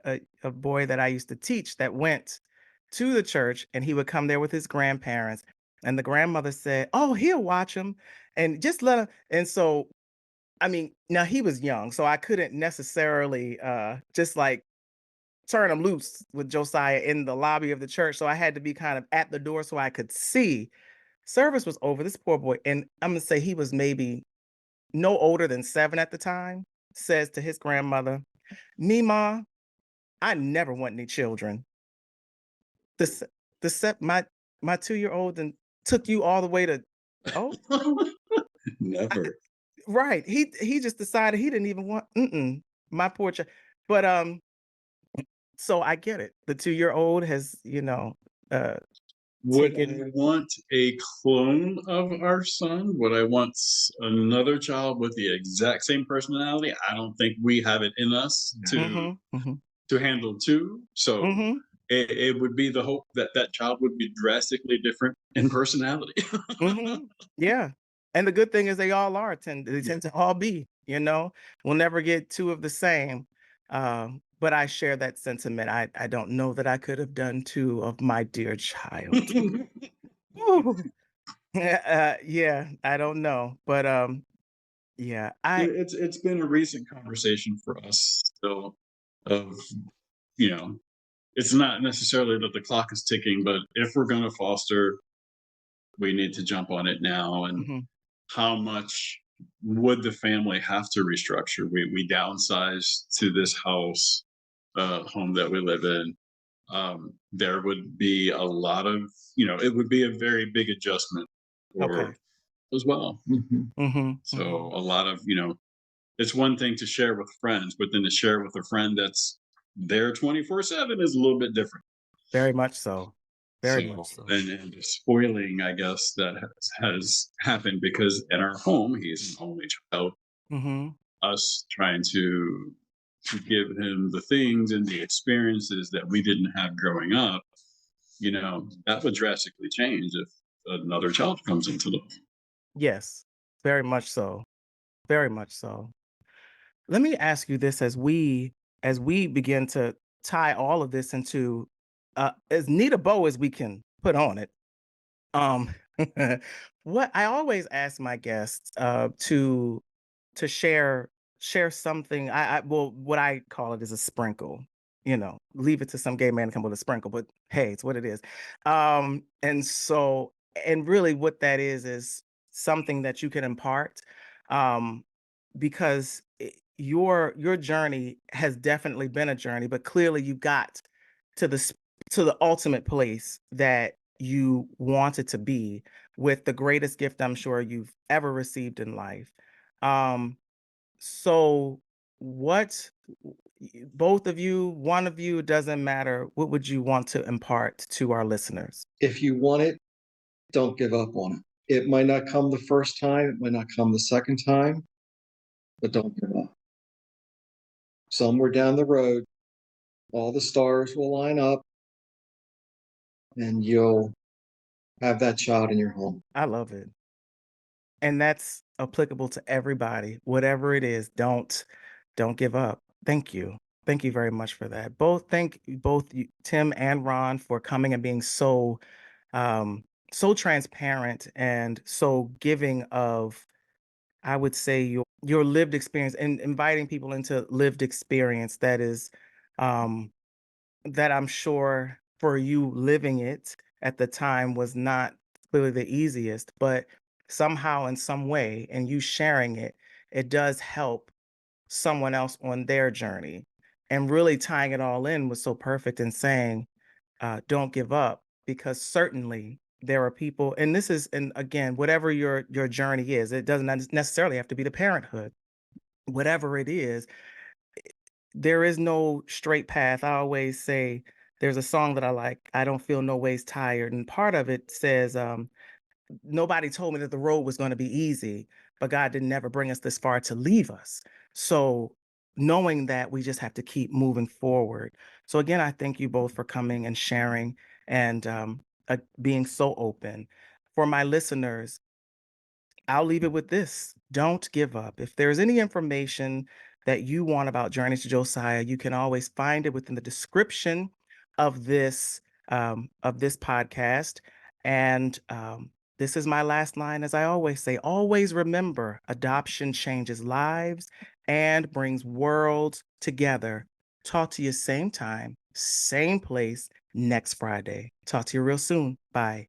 boy that I used to teach that went to the church and he would come there with his grandparents. And the grandmother said, "Oh, he'll watch him and just let him." And so, I mean, now he was young, so I couldn't necessarily just like turn him loose with Josiah in the lobby of the church. So I had to be kind of at the door so I could see. Service was over. This poor boy, and I'm gonna say he was maybe no older than 7 at the time, says to his grandmother, "Mima, I never want any children. The se- my 2-year-old and took you all the way to." Oh, Never. right. He just decided he didn't even want my poor child. But so I get it. The 2-year-old has, uh Would taken. I want a clone of our son? Would I want another child with the exact same personality? I don't think we have it in us Mhm, mhm, to handle two. So mhm, it would be the hope that that child would be drastically different in personality. mhm. Yeah. And the good thing is they Yeah. tend to all be, we'll never get 2 of the same. But I share that sentiment. I don't know that I could have done 2 of my dear child. Ooh. Yeah, I don't know. But yeah, It's been a recent conversation for us still of you know it's not necessarily that the clock is ticking, but if we're going to foster, we need to jump on it now. And mhm, how much would the family have to restructure? We downsized to this house, home that we live in. There would be a lot of, it would be a very big adjustment for okay. as well. Mhm, So mhm. a lot of, it's one thing to share with friends, but then to share with a friend that's there 24/7 is a little bit different. Very much so. Very much So, so. and the spoiling, I guess, that has happened because in our home, he's an only child. Mhm. Us trying to give him the things and the experiences that we didn't have growing up, that would drastically change if another child comes into the Yes. Very much so. Very much so. Let me ask you this as we begin to tie all of this into as neat a bow as we can put on it. Um what I always ask my guests to share something. Well, what I call it is a sprinkle. Leave it to some gay man to come with a sprinkle, but hey, it's what it is. And so, and really what that is something that you can impart. Um, because your journey has definitely been a journey, but clearly you got to to the ultimate place that you wanted to be with the greatest gift I'm sure you've ever received in life. Um, so what both of you, one of you, it doesn't matter, what would you want to impart to our listeners? If you want it, don't give up on it. It might not come the first time, it might not come the second time, but don't give up. Somewhere down the road, all the stars will line up and you'll have that child in your home. I love it. And that's applicable to everybody. Whatever it is, don't give up. Thank you. Thank you very much for that. Thank you, both Tim and Ron, for coming and being so transparent and so giving of, I would say, your lived experience and inviting people into lived experience um that I'm sure for you living it at the time was not really the easiest, but somehow in some way, and you sharing it, it does help someone else on their journey. And really tying it all in was so perfect in saying, don't give up, because certainly there are people, and this is, and again, whatever your journey is, it doesn't necessarily have to be the parenthood. Whatever it is, there is no straight path. I always say there's a song that I like, I don't feel no ways tired. And part of it says, nobody told me that the road was going to be easy, but God didn't never bring us this far to leave us. So knowing that, we just have to keep moving forward. So again, I thank you both for coming and sharing and being so open. For my listeners, I'll leave it with this. Don't give up. If there's any information that you want about Journey to Josiah, you can always find it within the description of this podcast. And this is my last line, as I always say, always remember adoption changes lives and brings worlds together. Talk to you same time, same place next Friday. Talk to you real soon. Bye.